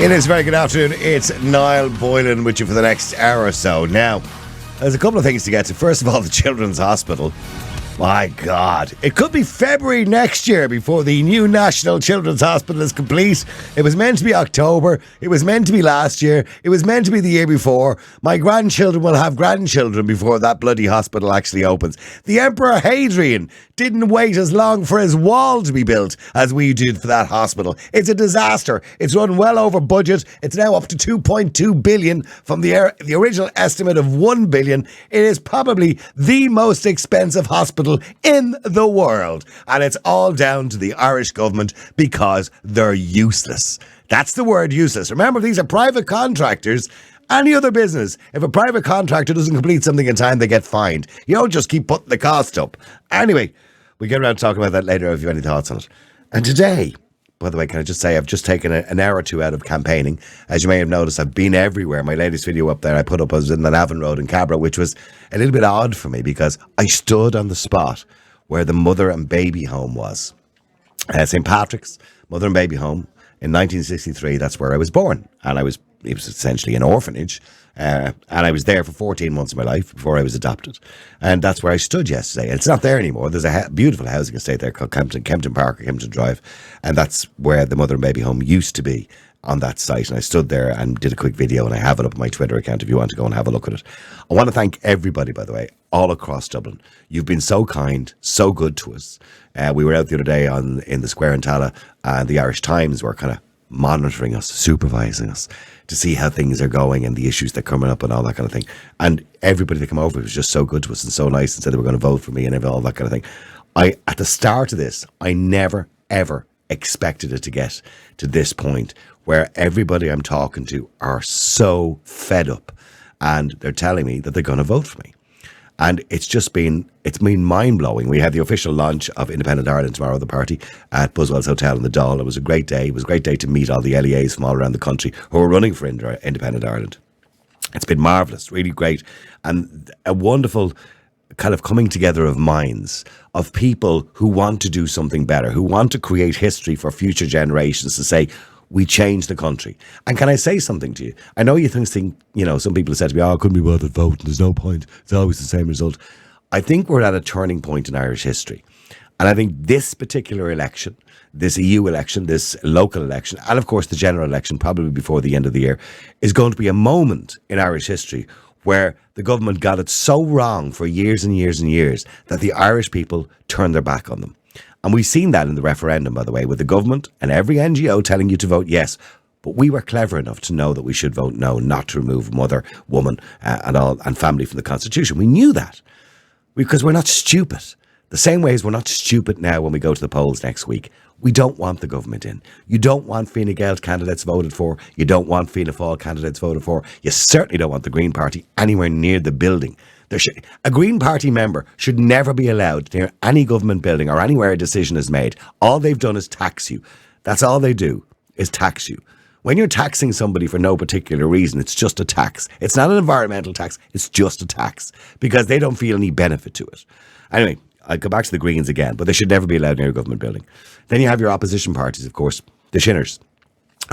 It is very good afternoon. It's Niall Boylan with you for the next hour or so. Now, there's a couple of things to get to. First of all, the Children's Hospital. My God. It could be February next year before the new National Children's Hospital is complete. It was meant to be October. It was meant to be last year. It was meant to be the year before. My grandchildren will have grandchildren before that bloody hospital actually opens. The Emperor Hadrian didn't wait as long for his wall to be built as we did for that hospital. It's a disaster. It's run well over budget. It's now up to 2.2 billion from the original estimate of 1 billion. It is probably the most expensive hospital in the world. And it's all down to the Irish government because they're useless. That's the word, useless. Remember, these are private contractors. Any other business, if a private contractor doesn't complete something in time, they get fined. You don't just keep putting the cost up. Anyway, we'll get around to talking about that later if you have any thoughts on it. And today, by the way, can I just say, I've just taken an hour or two out of campaigning. As you may have noticed, I've been everywhere. My latest video up there I put up, I was in the Navan Road in Cabra, which was a little bit odd for me because I stood on the spot where the mother and baby home was. St. Patrick's Mother and Baby Home in 1963, that's where I was born. And it was essentially an orphanage. And I was there for 14 months of my life before I was adopted. And that's where I stood yesterday. And it's not there anymore. There's a beautiful housing estate there called Kempton Park or Kempton Drive. And that's where the Mother and Baby Home used to be on that site. And I stood there and did a quick video, and I have it up on my Twitter account if you want to go and have a look at it. I want to thank everybody, by the way, all across Dublin. You've been so kind, so good to us. We were out the other day in the square in Tala, and the Irish Times were kind of monitoring us, supervising us to see how things are going and the issues that are coming up and all that kind of thing. And everybody that came over was just so good to us and so nice and said they were going to vote for me and all that kind of thing. At the start of this, I never, ever expected it to get to this point where everybody I'm talking to are so fed up and they're telling me that they're going to vote for me. And it's been mind-blowing. We had the official launch of Independent Ireland tomorrow, the party, at Buswell's Hotel in the Dáil. It was a great day. It was a great day to meet all the LEAs from all around the country who are running for Independent Ireland. It's been marvellous, really great. And a wonderful kind of coming together of minds, of people who want to do something better, who want to create history for future generations to say, we change the country. And can I say something to you? I know you think, some people have said to me, I couldn't be bothered voting. There's no point. It's always the same result. I think we're at a turning point in Irish history. And I think this particular election, this EU election, this local election, and of course the general election, probably before the end of the year, is going to be a moment in Irish history where the government got it so wrong for years and years and years that the Irish people turned their back on them. And we've seen that in the referendum, by the way, with the government and every NGO telling you to vote yes. But we were clever enough to know that we should vote no, not to remove mother, woman, and family from the Constitution. We knew that because we're not stupid. The same way as we're not stupid now when we go to the polls next week. We don't want the government in. You don't want Fine Gael candidates voted for. You don't want Fianna Fáil candidates voted for. You certainly don't want the Green Party anywhere near the building. A Green Party member should never be allowed near any government building or anywhere a decision is made. All they've done is tax you. That's all they do, is tax you. When you're taxing somebody for no particular reason, it's just a tax. It's not an environmental tax, it's just a tax because they don't feel any benefit to it. Anyway, I'll go back to the Greens again, but they should never be allowed near a government building. Then you have your opposition parties, of course, the Shinners,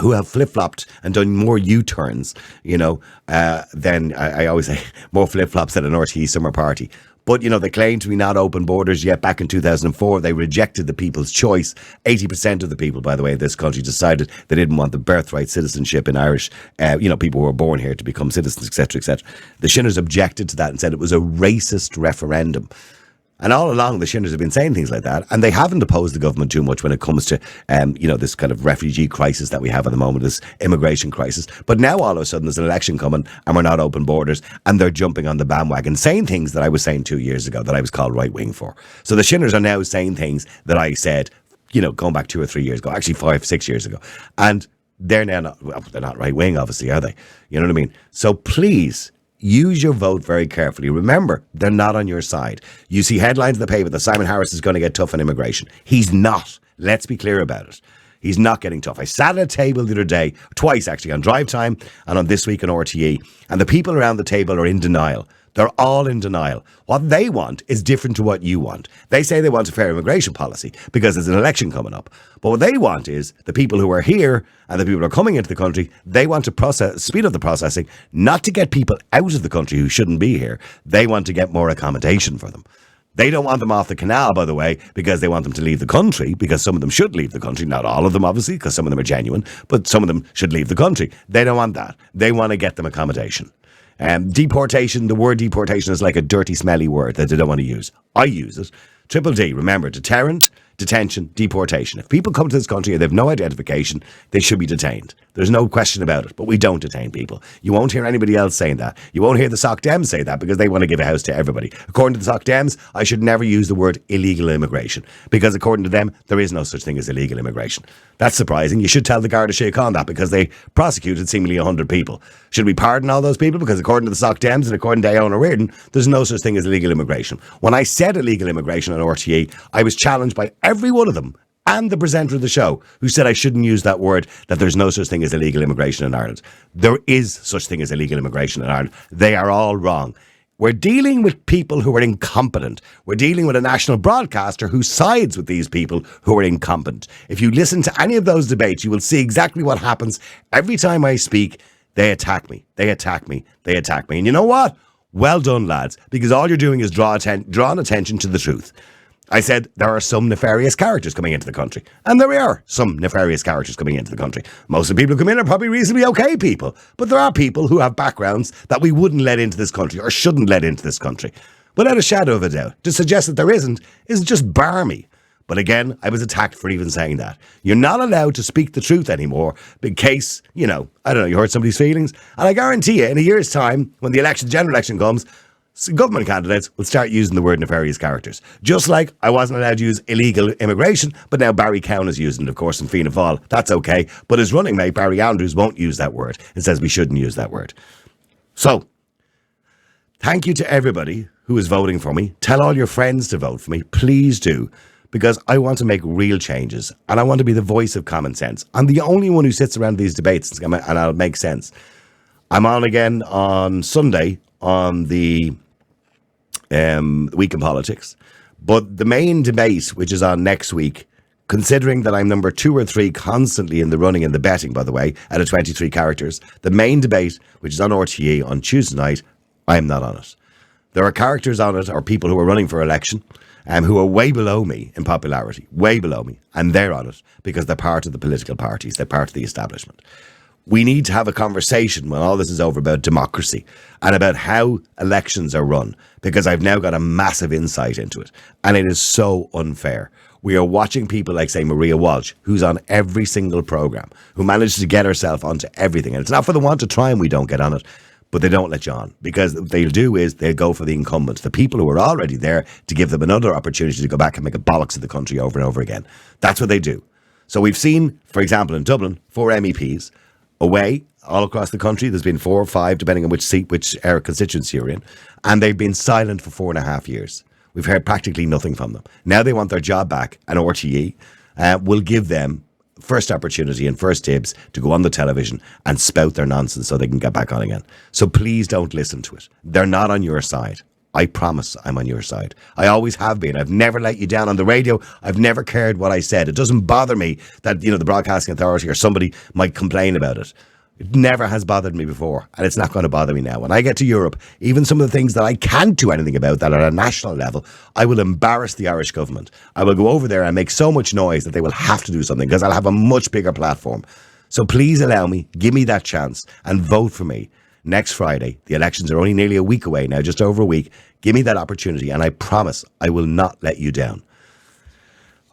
who have flip-flopped and done more U-turns, than, I always say, more flip-flops than an RTE summer party. But, they claim to be not open borders, yet back in 2004, they rejected the people's choice. 80% of the people, by the way, in this country decided they didn't want the birthright citizenship in Irish, people who were born here to become citizens, etc., etc. The Shinners objected to that and said it was a racist referendum. And all along, the Shinners have been saying things like that, and they haven't opposed the government too much when it comes to, this kind of refugee crisis that we have at the moment, this immigration crisis. But now all of a sudden there's an election coming and we're not open borders, and they're jumping on the bandwagon, saying things that I was saying 2 years ago that I was called right-wing for. So the Shinners are now saying things that I said, going back 2 or 3 years ago, actually 5, 6 years ago. And they're now they're not right-wing, obviously, are they? You know what I mean? So please, use your vote very carefully. Remember, they're not on your side. You see headlines in the paper that Simon Harris is going to get tough on immigration. He's not. Let's be clear about it. He's not getting tough. I sat at a table the other day, twice actually, on Drive Time and on This Week on RTE, and the people around the table are in denial. They're all in denial. What they want is different to what you want. They say they want a fair immigration policy because there's an election coming up. But what they want is the people who are here and the people who are coming into the country, they want to speed up the processing, not to get people out of the country who shouldn't be here. They want to get more accommodation for them. They don't want them off the canal, by the way, because they want them to leave the country, because some of them should leave the country. Not all of them, obviously, because some of them are genuine, but some of them should leave the country. They don't want that. They want to get them accommodation. Deportation, the word deportation is like a dirty, smelly word that they don't want to use. I use it. Triple D, remember, deterrent, detention, deportation. If people come to this country and they have no identification, they should be detained. There's no question about it, but we don't detain people. You won't hear anybody else saying that. You won't hear the Soc Dems say that because they want to give a house to everybody. According to the Soc Dems, I should never use the word illegal immigration because according to them, there is no such thing as illegal immigration. That's surprising. You should tell the Garda Síochána that because they prosecuted seemingly 100 people. Should we pardon all those people? Because according to the Soc Dems and according to Eoin O'Riordan, there's no such thing as illegal immigration. When I said illegal immigration on RTE, I was challenged by every one of them and the presenter of the show who said I shouldn't use that word, that there's no such thing as illegal immigration in Ireland. There is such thing as illegal immigration in Ireland. They are all wrong. We're dealing with people who are incompetent. We're dealing with a national broadcaster who sides with these people who are incompetent. If you listen to any of those debates, you will see exactly what happens. Every time I speak, they attack me. They attack me. They attack me. And you know what? Well done, lads, because all you're doing is drawing attention to the truth. I said there are some nefarious characters coming into the country. And there are some nefarious characters coming into the country. Most of the people who come in are probably reasonably okay people. But there are people who have backgrounds that we wouldn't let into this country or shouldn't let into this country. Without a shadow of a doubt. To suggest that there isn't is just barmy. But again, I was attacked for even saying that. You're not allowed to speak the truth anymore in case, I don't know, you hurt somebody's feelings. And I guarantee you, in a year's time, when the general election comes, government candidates will start using the word nefarious characters. Just like I wasn't allowed to use illegal immigration, but now Barry Cowan is using it, of course, in Fianna Fáil. That's okay. But his running mate, Barry Andrews, won't use that word and says we shouldn't use that word. So, thank you to everybody who is voting for me. Tell all your friends to vote for me. Please do. Because I want to make real changes and I want to be the voice of common sense. I'm the only one who sits around these debates and I'll make sense. I'm on again on Sunday on the Week in Politics. But the main debate, which is on next week, considering that I'm number 2 or 3 constantly in the running and the betting, by the way, out of 23 characters, the main debate, which is on RTE on Tuesday night, I am not on it. There are characters on it or people who are running for election who are way below me in popularity, way below me, and they're on it because they're part of the political parties, they're part of the establishment. We need to have a conversation when all this is over about democracy and about how elections are run, because I've now got a massive insight into it, and it is so unfair. We are watching people like, say, Maria Walsh, who's on every single programme, who managed to get herself onto everything, and it's not for the want of trying we don't get on it, but they don't let you on, because what they'll do is they'll go for the incumbents, the people who are already there, to give them another opportunity to go back and make a bollocks of the country over and over again. That's what they do. So we've seen, for example, in Dublin, 4 MEPs away all across the country. There's been 4 or 5, depending on which seat, which constituency you're in, and they've been silent for 4.5 years. We've heard practically nothing from them. Now they want their job back, and RTE will give them first opportunity and first dibs to go on the television and spout their nonsense so they can get back on again. So please don't listen to it. They're not on your side. I promise I'm on your side. I always have been. I've never let you down on the radio. I've never cared what I said. It doesn't bother me that, the Broadcasting Authority or somebody might complain about it. It never has bothered me before, and it's not going to bother me now. When I get to Europe, even some of the things that I can't do anything about that are at a national level, I will embarrass the Irish government. I will go over there and make so much noise that they will have to do something, because I'll have a much bigger platform. So please allow me, give me that chance, and vote for me next Friday. The elections are only nearly a week away now, just over a week. Give me that opportunity, and I promise I will not let you down.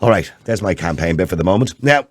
All right, there's my campaign bit for the moment. Now,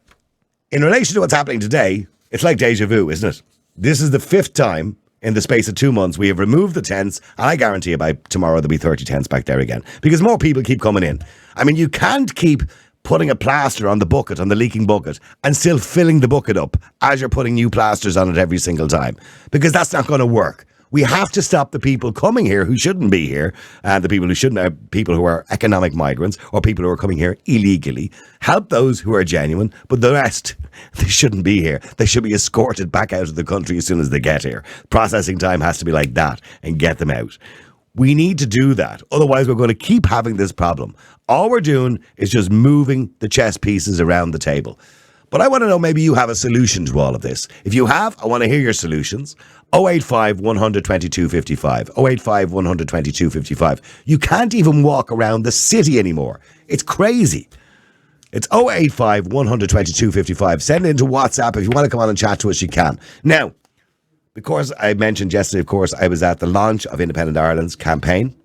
in relation to what's happening today, it's like deja vu, isn't it? This is the 5th time in the space of 2 months we have removed the tents, and I guarantee you by tomorrow there'll be 30 tents back there again, because more people keep coming in. I mean, you can't keep putting a plaster on the bucket, on the leaking bucket, and still filling the bucket up as you're putting new plasters on it every single time, because that's not going to work. We have to stop the people coming here who shouldn't be here, and the people who shouldn't are people who are economic migrants or people who are coming here illegally. Help those who are genuine, but the rest, they shouldn't be here. They should be escorted back out of the country as soon as they get here. Processing time has to be like that, and get them out. We need to do that. Otherwise, we're going to keep having this problem. All we're doing is just moving the chess pieces around the table. But I want to know, maybe you have a solution to all of this. If you have, I want to hear your solutions. 085 100 22 55. 085 100 22 55. You can't even walk around the city anymore. It's crazy. It's 085 100 22 55. Send it into WhatsApp. If you want to come on and chat to us, you can. Now, because I mentioned yesterday, of course, I was at the launch of Independent Ireland's campaign.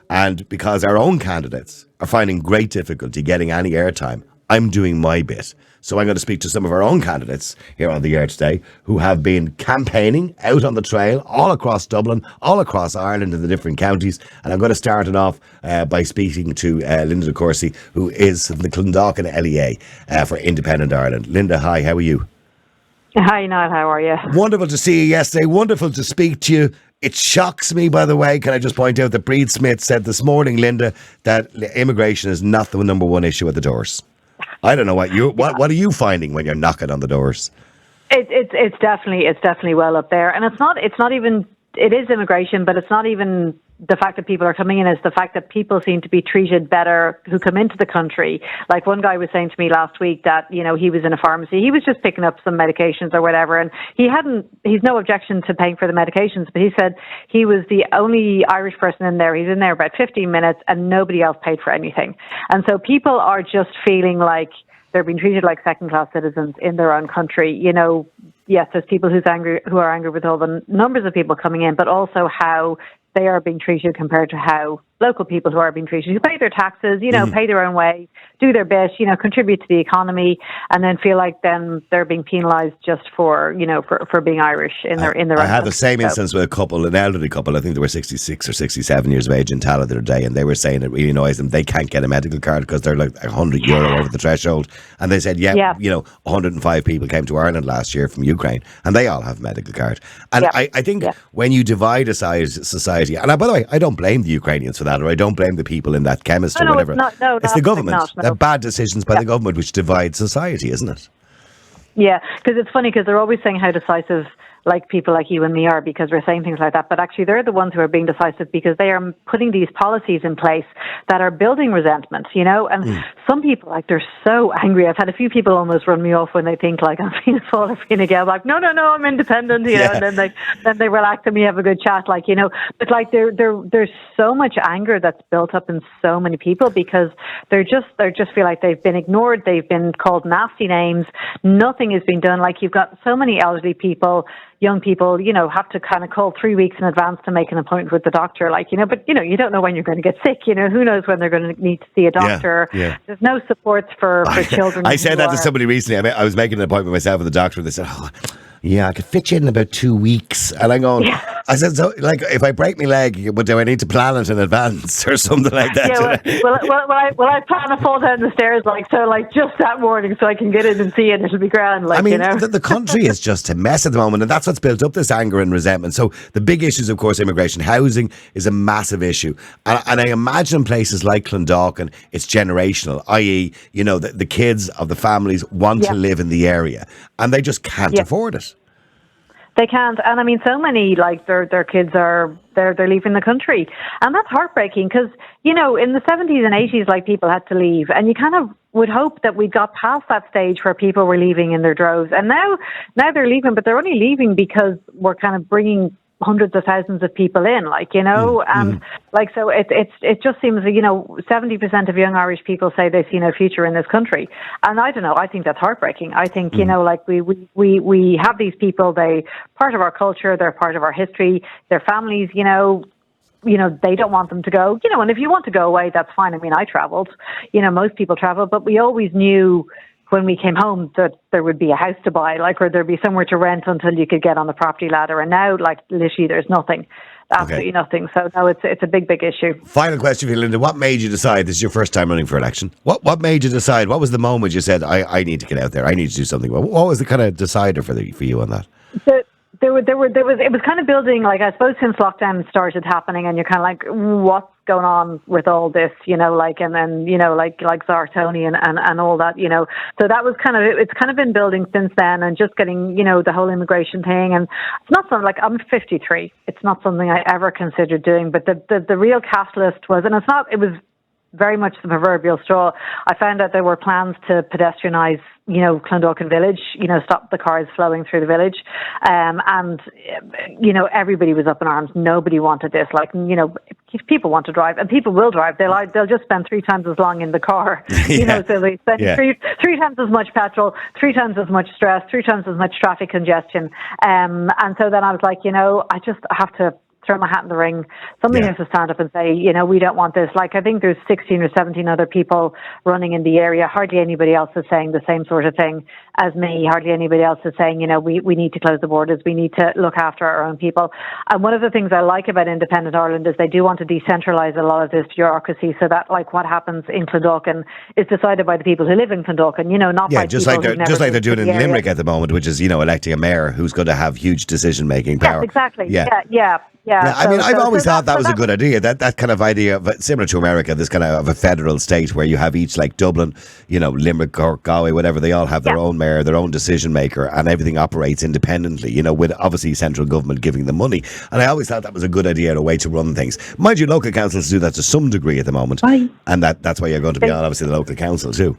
And because our own candidates are finding great difficulty getting any airtime, I'm doing my bit. So I'm going to speak to some of our own candidates here on the air today who have been campaigning out on the trail all across Dublin, all across Ireland in the different counties. And I'm going to start it off by speaking to Linda Corsi, who is the Clondalkin LEA for Independent Ireland. Linda, hi, how are you? Hi, Niall, how are you? Wonderful to see you yesterday. Wonderful to speak to you. It shocks me, by the way, can I just point out that Breed Smith said this morning, Linda, that immigration is not the number one issue at the doors. I don't know what are you finding when you're knocking on the doors? It's definitely well up there, and it is immigration, but it's not even the fact that people are coming in. It's the fact that people seem to be treated better who come into the country. Like one guy was saying to me last week that, you know, he was in a pharmacy, he was just picking up some medications or whatever, and he's no objection to paying for the medications, but he said he was the only Irish person in there. He's in there about 15 minutes and nobody else paid for anything. And so people are just feeling like they're being treated like second-class citizens in their own country. You know, yes, there's people who are angry with all the numbers of people coming in, but also how they are being treated compared to how local people who are being treated, who pay their taxes, you know, pay their own way, do their bit, you know, contribute to the economy, and then feel like then they're being penalised just for, you know, for being Irish in their own I had the country. same instance with a couple, an elderly couple. I think they were 66 or 67 years of age in Tala the other day, and they were saying it really annoys them. They can't get a medical card because they're like €100 over the threshold. And they said, you know, 105 people came to Ireland last year from Ukraine, and they all have a medical card. And I think when you divide a society, and by the way, I don't blame the Ukrainians for that, or I don't blame the people in that chemist or whatever. It's the government. They're bad decisions by the government which divide society, isn't it? Yeah, because it's funny because they're always saying how decisive like people like you and me are because we're saying things like that, but actually they're the ones who are being decisive because they are putting these policies in place that are building resentment, you know, and some people, like, they're so angry. I've had a few people almost run me off when they think like I'm being a Fáill Fianna Gael. I'm like, no, I'm independent, you know, and then they relax and we have a good chat, like, you know, but like there's so much anger that's built up in so many people because they just feel like they've been ignored, they've been called nasty names, nothing is being done. Like, you've got so many elderly people, young people, you know, have to kind of call 3 weeks in advance to make an appointment with the doctor, like, you know, but, you know, you don't know when you're going to get sick, you know, who knows when they're going to need to see a doctor. There's no supports for children. I said that to somebody recently. I was making an appointment myself with the doctor, and they said, I could fit you in about 2 weeks. And I'm going, I said, so, like, if I break my leg, but do I need to plan it in advance or something like that? I plan to fall down the stairs, like, so, like, just that morning so I can get in and see it. It'll be grand, like, I mean, you know. the country is just a mess at the moment, and that's what's built up this anger and resentment. So the big issues, of course, immigration. Housing is a massive issue. And I imagine places like Clondalkin, it's generational, i.e., you know, the kids of the families want to live in the area, and they just can't afford it. They can't, and I mean, so many, like, their kids are they're leaving the country, and that's heartbreaking because, you know, in the 70s and 80s, like, people had to leave, and you kind of would hope that we got past that stage where people were leaving in their droves, and now they're leaving, but they're only leaving because we're kind of bringing hundreds of thousands of people in, like, you know, and like, so it just seems, you know, 70% of young Irish people say they see no future in this country, and I don't know, I think that's heartbreaking. I think, you know, like, we have these people, they part of our culture, they're part of our history, their families, you know, they don't want them to go, you know, and if you want to go away, that's fine. I mean, I traveled, you know, most people travel, but we always knew when we came home that there would be a house to buy, like, or there'd be somewhere to rent until you could get on the property ladder. And now, like, literally there's nothing, absolutely nothing. So no, it's a big issue. Final question for you, Linda. What made you decide, this is your first time running for election, what made you decide, what was the moment you said, I need to get out there, I need to do something? What was the kind of decider for you on that? It was kind of building, like, I suppose since lockdown started happening, and you're kind of like, what's going on with all this, like, and then, like Zartoni and all that, So that was it's kind of been building since then, and just getting, the whole immigration thing. And it's not something, like, I'm 53. It's not something I ever considered doing, but the real catalyst was, and it was very much the proverbial straw. I found out there were plans to pedestrianise, Clondalkin village, stop the cars flowing through the village. And, everybody was up in arms. Nobody wanted this. Like, if people want to drive, and people will drive, they'll just spend 3 times as long in the car, so they spend three times as much petrol, 3 times as much stress, 3 times as much traffic congestion. And so then I was like, I have to throw my hat in the ring. Somebody has to stand up and say, we don't want this. Like, I think there's 16 or 17 other people running in the area. Hardly anybody else is saying the same sort of thing as me. Hardly anybody else is saying, we need to close the borders. We need to look after our own people. And one of the things I like about Independent Ireland is they do want to decentralise a lot of this bureaucracy, so that, like, what happens in Clondalkin is decided by the people who live in Clondalkin, not by just people like they're doing in Limerick at the moment, which is, electing a mayor who's going to have huge decision-making power. Yes, exactly. Yeah. I've always thought that was a good idea. That kind of idea, similar to America, this kind of a federal state where you have each, like Dublin, Limerick, Cork, Galway, whatever, they all have their own mayor, their own decision maker, and everything operates independently, with obviously central government giving them money. And I always thought that was a good idea and a way to run things. Mind you, local councils do that to some degree at the moment. And that's why you're going to be on, obviously, the local council too.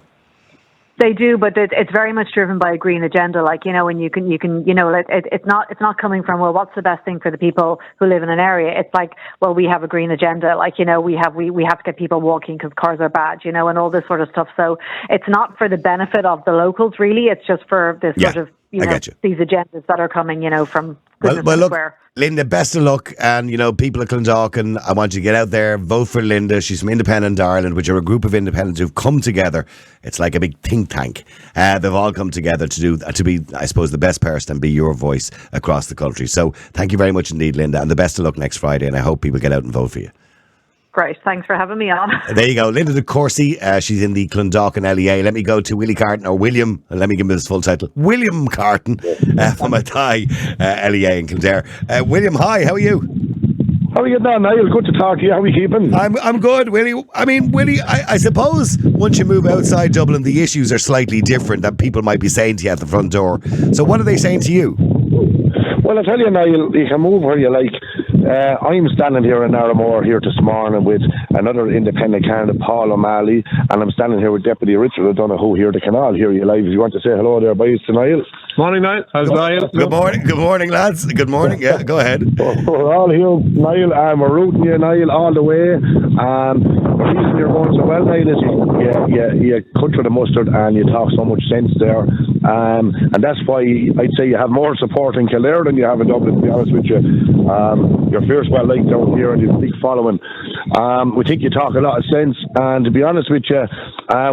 They do, but it's very much driven by a green agenda. Like, and you can, it's not coming from, well, what's the best thing for the people who live in an area? It's like, well, we have a green agenda. Like, we have to get people walking because cars are bad, and all this sort of stuff. So it's not for the benefit of the locals, really. It's just for this sort of, these agendas that are coming, from goodness well, look, where. Linda, best of luck, and people of Clondalkin, I want you to get out there, vote for Linda. She's from Independent Ireland, which are a group of independents who've come together. It's like a big think tank. They've all come together to be, I suppose, the best person and be your voice across the country. So thank you very much indeed, Linda, and the best of luck next Friday, and I hope people get out and vote for you. Great, thanks for having me on. There you go, Linda de Courcy. She's in the Clondalkin LEA. Let me go to Willie Carton, or William. Let me give him his full title. William Carton from a Thai LEA in Kildare. William, hi. How are you? How are you doing, Niall? Good to talk to you. How are we keeping? I'm good, Willie. I mean, Willie, I suppose once you move outside Dublin, the issues are slightly different that people might be saying to you at the front door. So what are they saying to you? Well, I tell you, Niall, you can move where you like. I'm standing here in Narramore here this morning with another independent candidate, Paul O'Malley, and I'm standing here with Deputy Richard O'Donoghue here at the Canal. Here you live. If you want to say hello there, boys, to Niall. Morning, Niall. How's Niall? Good morning, lads. Good morning. Yeah, go ahead. We're all here, Niall, and we're rooting you, Niall, all the way. The reason you're going so well, Niall, is you cut through the mustard and you talk so much sense there. And that's why I'd say you have more support in Kildare than you have in Dublin, to be honest with you. You're fierce well liked down here and you have a big following. We think you talk a lot of sense, and to be honest with you,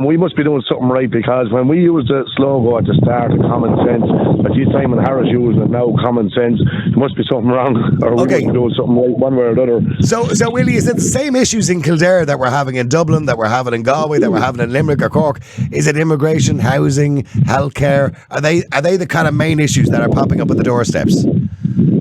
we must be doing something right, because when we used the slogan at the start of common sense, that you Simon Harris using it now, common sense, there must be something wrong, or we must be doing something right one way or another. So Willie, is it the same issues in Kildare that we're having in Dublin, that we're having in Galway, that we're having in Limerick or Cork? Is it immigration, housing, healthcare? Are they the kind of main issues that are popping up at the doorsteps?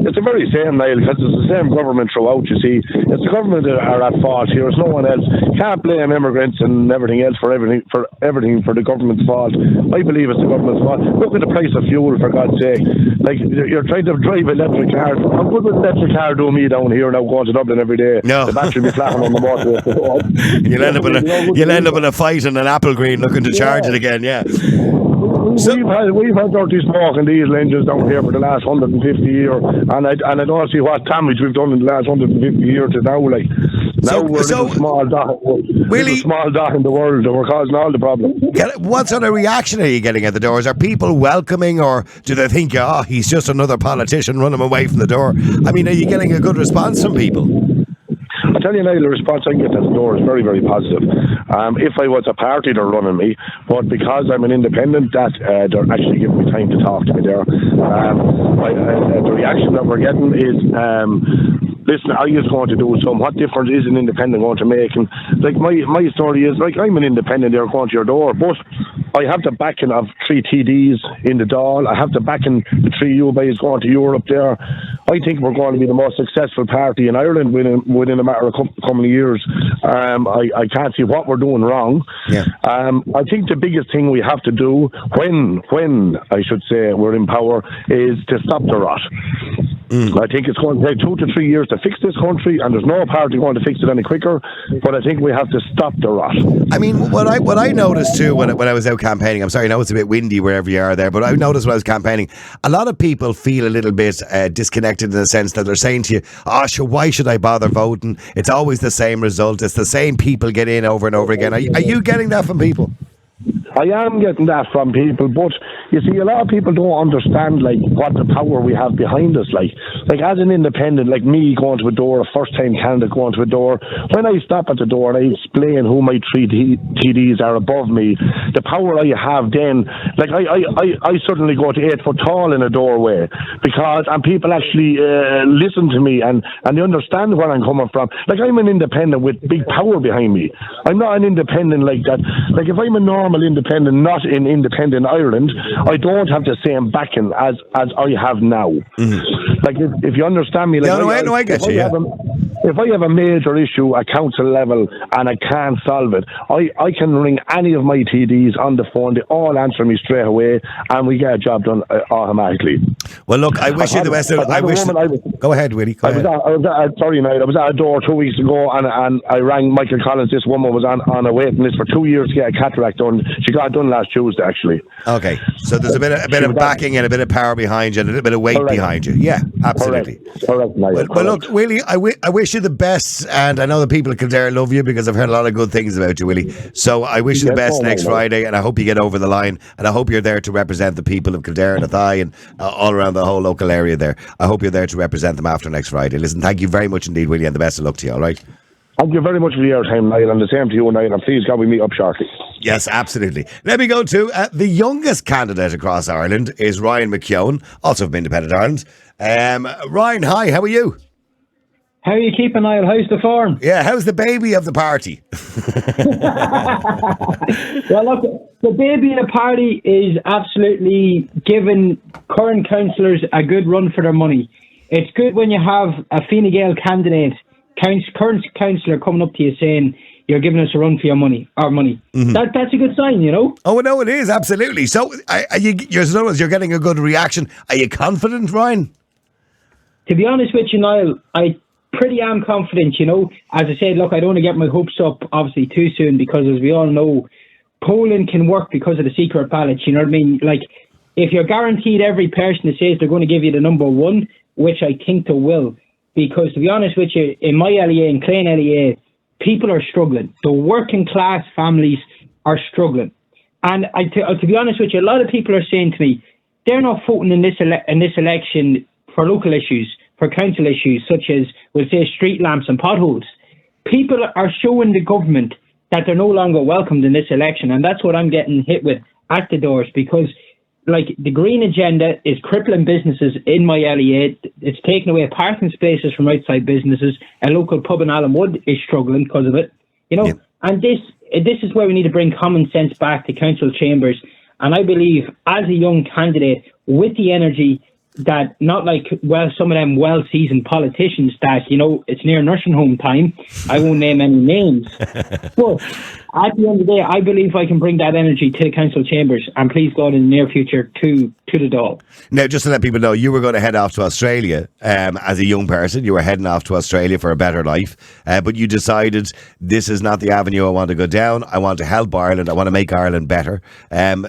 It's the very same, Niall, because it's the same government throughout, you see. It's the government that are at fault here. It's no one else. Can't blame immigrants and everything else for everything for the government's fault. I believe it's the government's fault. Look at the price of fuel, for God's sake. Like, you're trying to drive electric cars. How good would an electric car do me down here now going to Dublin every day? No. The battery will be flapping on the motorway. You'll end up in a fight in an apple green looking to charge it again, yeah. So, we've had dirty smoke in diesel engines down here for the last 150 years, and I don't see what damage we've done in the last 150 years to now. Like, now we're a small dot in the world, and we're causing all the problems. What sort of reaction are you getting at the doors? Are people welcoming, or do they think, he's just another politician, run him away from the door? I mean, are you getting a good response from people? I tell you now, the response I get at the door is very, very positive. If I was a party, they're running me, but because I'm an independent, that they're actually giving me time to talk to me there. The reaction that we're getting is, listen, I was going to do some. What difference is an independent going to make? And like my story is, like, I'm an independent there going to your door, but I have the backing of 3 TDs in the Dáil. I have the backing the 3 UBAs going to Europe there. I think we're going to be the most successful party in Ireland within a matter of coming years. I can't see what we're doing wrong. Yeah. I think the biggest thing we have to do when I should say we're in power is to stop the rot. I think it's going to take 2 to 3 years to fix this country, and there's no party going to fix it any quicker. But I think we have to stop the rot. I mean, what I noticed too when I was out campaigning, I'm sorry, I know it's a bit windy wherever you are there, but I noticed when I was campaigning, a lot of people feel a little bit disconnected in the sense that they're saying to you, "Oh, sure, why should I bother voting? It's always the same result. It's the same people get in over and over again." Are you getting that from people? I am getting that from people, but you see, a lot of people don't understand what the power we have behind us. Like as an independent, like me going to a door, a first-time candidate going to a door, when I stop at the door and I explain who my 3 TDs are above me, the power I have then, I suddenly go to 8 foot tall in a doorway and people actually listen to me and they understand where I'm coming from. I'm an independent with big power behind me. I'm not an independent like that. If I'm a normal independent, not in independent Ireland, I don't have the same backing as I have now. If you understand me, I get you. If I have a major issue at council level and I can't solve it, I can ring any of my TDs on the phone. They all answer me straight away, and we get a job done automatically. Well, look, I wish you the best. Go ahead, Willie. Sorry, Niall. I was at a door 2 weeks ago, and I rang Michael Collins. This woman was on a waiting list for 2 years to get a cataract done. She got it done last Tuesday, actually. Okay, so there's a bit of backing and a bit of power behind you, and a little bit of weight behind you. Yeah, absolutely. Correct, Niall. Well, look, Willie, I wish you the best, and I know the people at Kildare love you because I've heard a lot of good things about you, Willie. So I wish you the best next Friday, and I hope you get over the line, and I hope you're there to represent the people of Kildare and Athy and all around the whole local area there. I hope you're there to represent them after next Friday. Listen, thank you very much indeed, Willie, and the best of luck to you, all right? Thank you very much for the airtime, Niall, and the same to you, Niall, and please can we meet up shortly. Yes, absolutely. Let me go to the youngest candidate across Ireland is Ryan McKeown, also from Independent Ireland. Ryan, hi, how are you? How are you keeping, Niall? How's the form? Yeah, how's the baby of the party? Well, look, the baby of the party is absolutely giving current councillors a good run for their money. It's good when you have a Fine Gael candidate, current councillor coming up to you saying, "You're giving us a run for your money, our money." Mm-hmm. That's a good sign, you know? Oh, no, it is, absolutely. So, you're getting a good reaction. Are you confident, Ryan? To be honest with you, Niall, I pretty am confident, you know. As I said, look, I don't want to get my hopes up, obviously, too soon, because as we all know, polling can work because of the secret ballot, you know what I mean? If you're guaranteed every person that says they're going to give you the number one, which I think they will, because to be honest with you, in my LEA, in Clane LEA, people are struggling. The working class families are struggling. And to be honest with you, a lot of people are saying to me, they're not voting in this election for local issues, for council issues, such as, we'll say, street lamps and potholes. People are showing the government that they're no longer welcomed in this election. And that's what I'm getting hit with at the doors, because the green agenda is crippling businesses in my LEA. It's taking away parking spaces from outside businesses. A local pub in Allenwood is struggling because of it. You know, And this is where we need to bring common sense back to council chambers. And I believe, as a young candidate with the energy, that not some of them well-seasoned politicians that, you know, it's near nursing home time. I won't name any names. But at the end of the day, I believe I can bring that energy to the council chambers, and please God, in the near future to the Dáil. Now, just to let people know, you were going to head off to Australia as a young person. You were heading off to Australia for a better life, but you decided this is not the avenue I want to go down. I want to help Ireland. I want to make Ireland better.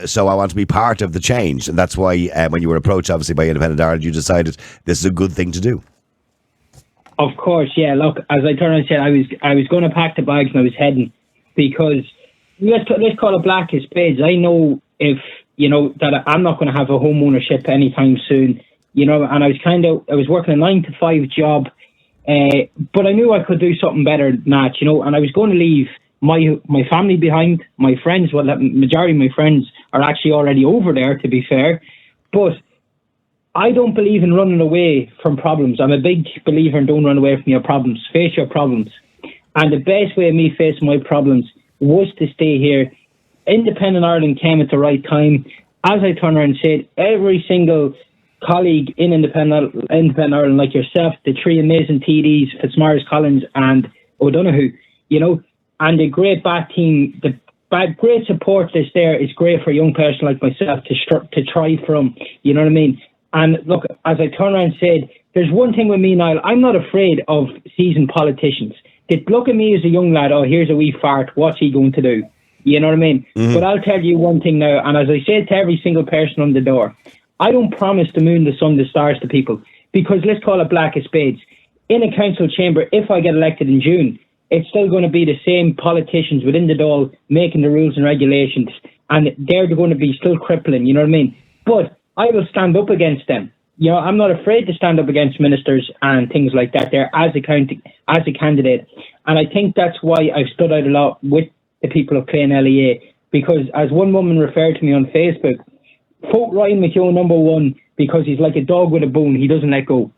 So I want to be part of the change. And that's why when you were approached, obviously, by Independent Ireland, you decided this is a good thing to do. Of course, yeah. Look, as I turned and said, I was going to pack the bags and I was heading, because let's call it black as spades. I know that I'm not going to have a home ownership anytime soon, you know, and I was working a 9-to-5 job, but I knew I could do something better than that, you know, and I was going to leave my family behind, my friends. Well, the majority of my friends are actually already over there, to be fair, but I don't believe in running away from problems. I'm a big believer in don't run away from your problems. Face your problems. And the best way of me facing my problems was to stay here Independent Ireland came at the right time. As I turned around and said, every single colleague in Independent Ireland, like yourself, the three amazing TDs, Fitzmaurice, Collins and O'Donoghue, and the great bat team, great support that's there is great for a young person like myself to try from, you know what I mean? And look, as I turned around and said, there's one thing with me, Niall, I'm not afraid of seasoned politicians. They look at me as a young lad, oh, here's a wee fart, what's he going to do? You know what I mean? Mm-hmm. But I'll tell you one thing now, and as I said to every single person on the door, I don't promise the moon, the sun, the stars to people, because let's call it black as spades. In a council chamber, if I get elected in June, it's still going to be the same politicians within the Dáil making the rules and regulations, and they're going to be still crippling, you know what I mean? But I will stand up against them. I'm not afraid to stand up against ministers and things like that there as a candidate. And I think that's why I've stood out a lot with the people of Clane LEA, because as one woman referred to me on Facebook, vote Ryan McKeown number one because he's like a dog with a bone. He doesn't let go.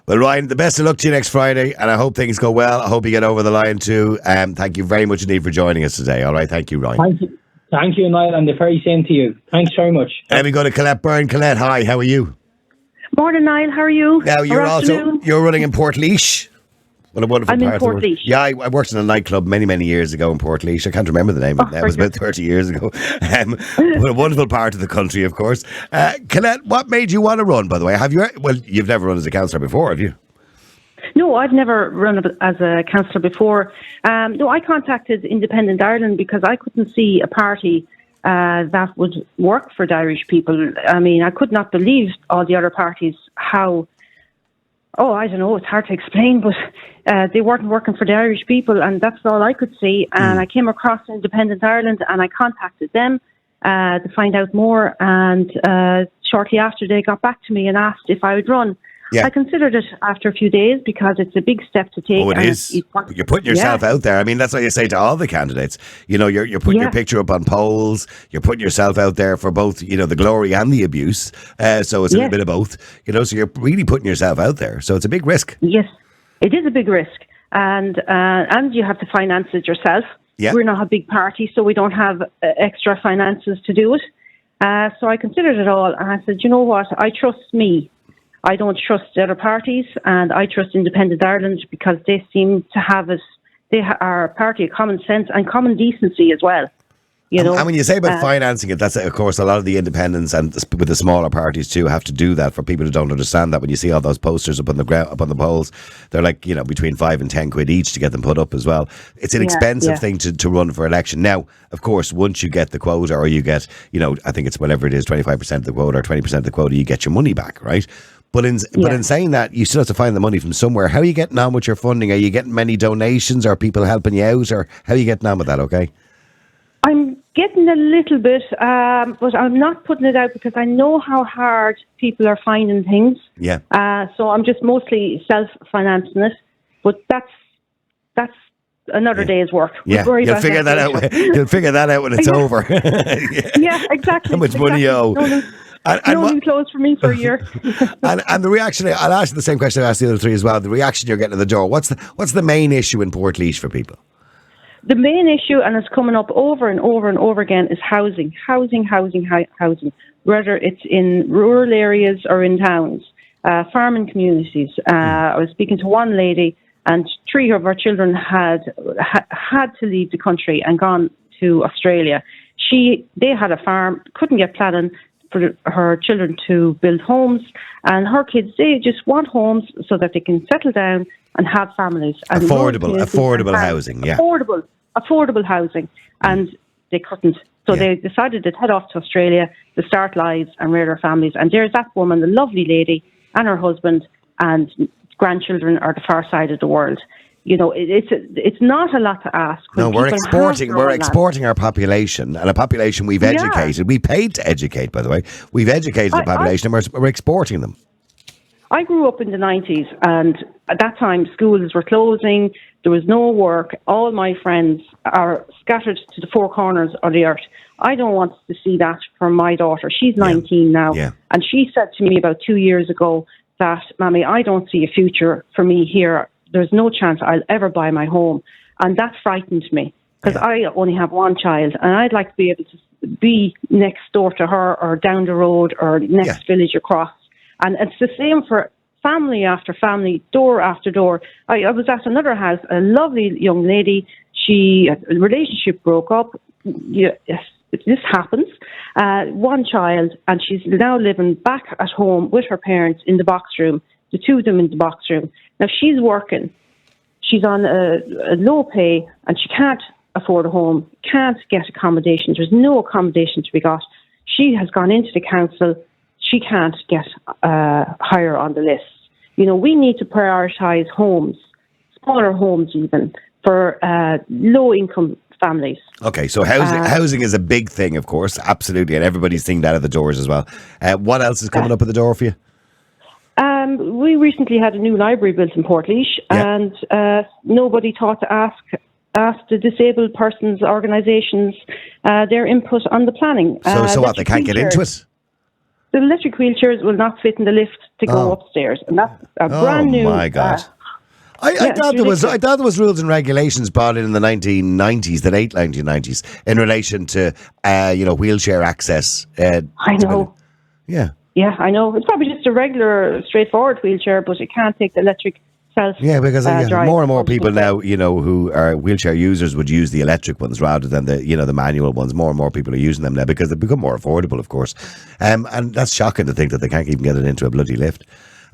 Well, Ryan, the best of luck to you next Friday, and I hope things go well. I hope you get over the line too. Thank you very much indeed for joining us today. All right, thank you, Ryan. Thank you, Niall, and the very same to you. Thanks very much. And we go to Colette Byrne. Colette, hi, how are you? Morning, Niall. How are you? Now, you're running in Portleash. What a wonderful I'm part in Portleash. Yeah, I worked in a nightclub many years ago in Portleash. I can't remember the name of it now. It was about 30 years ago. But a wonderful part of the country, of course. Colette, what made you want to run, by the way? You've never run as a councillor before, have you? No, I've never run as a councillor before. No, I contacted Independent Ireland because I couldn't see a party that would work for the Irish people. I mean, I could not believe all the other parties I don't know, it's hard to explain, but they weren't working for the Irish people, and that's all I could see. And I came across Independent Ireland and I contacted them to find out more, and shortly after they got back to me and asked if I would run. Yeah. I considered it after a few days because it's a big step to take. Oh, it is. You're putting yourself out there. I mean, that's what you say to all the candidates. You're putting your picture up on polls. You're putting yourself out there for both, the glory and the abuse. So it's a little bit of both. So you're really putting yourself out there. So it's a big risk. Yes, it is a big risk. And you have to finance it yourself. Yeah. We're not a big party, so we don't have extra finances to do it. So I considered it all. And I said, you know what? I trust me. I don't trust the other parties, and I trust Independent Ireland because they seem to have they are a party of common sense and common decency as well. And when you say about financing it, that's of course a lot of the independents and with the smaller parties too have to do that. For people who don't understand that, when you see all those posters up on the polls, they're like between 5 and 10 quid each to get them put up as well. It's an expensive thing to run for election. Now, of course, once you get the quota, or you get I think it's whatever it is, 25% of the quota or 20% of the quota, you get your money back, right? But in saying that, you still have to find the money from somewhere. How are you getting on with your funding? Are you getting many donations? Are people helping you out? Or how are you getting on with that, okay? I'm getting a little bit, but I'm not putting it out because I know how hard people are finding things. Yeah. So I'm just mostly self-financing it. But that's another day's work. Yeah, you'll figure that out. You'll figure that out when it's over. Yeah, exactly. How much money you owe. No new clothes for me for a year. and the reaction, I'll ask you the same question I asked the other three as well. The reaction you're getting at the door. What's the main issue in Portleash for people? The main issue, and it's coming up over and over and over again, is housing. Whether it's in rural areas or in towns, farming communities. I was speaking to one lady, and 3 of her children had to leave the country and gone to Australia. They had a farm, couldn't get planning for her children to build homes, and her kids, they just want homes so that they can settle down and have families. And affordable housing, yeah. Affordable housing, and they couldn't. So they decided to head off to Australia to start lives and rear their families. And there's that woman, the lovely lady, and her husband and grandchildren are the far side of the world. It's not a lot to ask. No, we're exporting our population, and a population we've educated. We paid to educate, by the way. We've educated the population, and we're exporting them. I grew up in the 90s, and at that time schools were closing. There was no work. All my friends are scattered to the 4 corners of the earth. I don't want to see that for my daughter. She's 19 now, and she said to me about 2 years ago that, Mammy, I don't see a future for me here. There's no chance I'll ever buy my home. And that frightened me because I only have one child, and I'd like to be able to be next door to her or down the road or next village across. And it's the same for family after family, door after door. I was at another house, a lovely young lady. A relationship broke up. Yes, this happens. One child, and she's now living back at home with her parents in the box room, the two of them in the box room. Now, she's working. She's on a low pay, and she can't afford a home, can't get accommodation. There's no accommodation to be got. She has gone into the council. She can't get higher on the list. You know, we need to prioritise homes, smaller homes even, for low-income families. Okay, so housing is a big thing, of course, absolutely, and everybody's seeing that at the doors as well. What else is coming up at the door for you? We recently had a new library built in Portlaoise, and nobody thought to ask the disabled persons' organisations their input on the planning. So what, they can't get into it? The electric wheelchairs will not fit in the lift to go upstairs, and that's a brand new. Oh my God! I thought there was rules and regulations brought in the 1990s, the late 1990s, in relation to wheelchair access. I know. Yeah. Yeah, I know. It's probably just a regular, straightforward wheelchair, but it can't take the electric self. Yeah, because more and more people now, who are wheelchair users would use the electric ones rather than the manual ones. More and more people are using them now because they've become more affordable, of course. And that's shocking to think that they can't even get it into a bloody lift.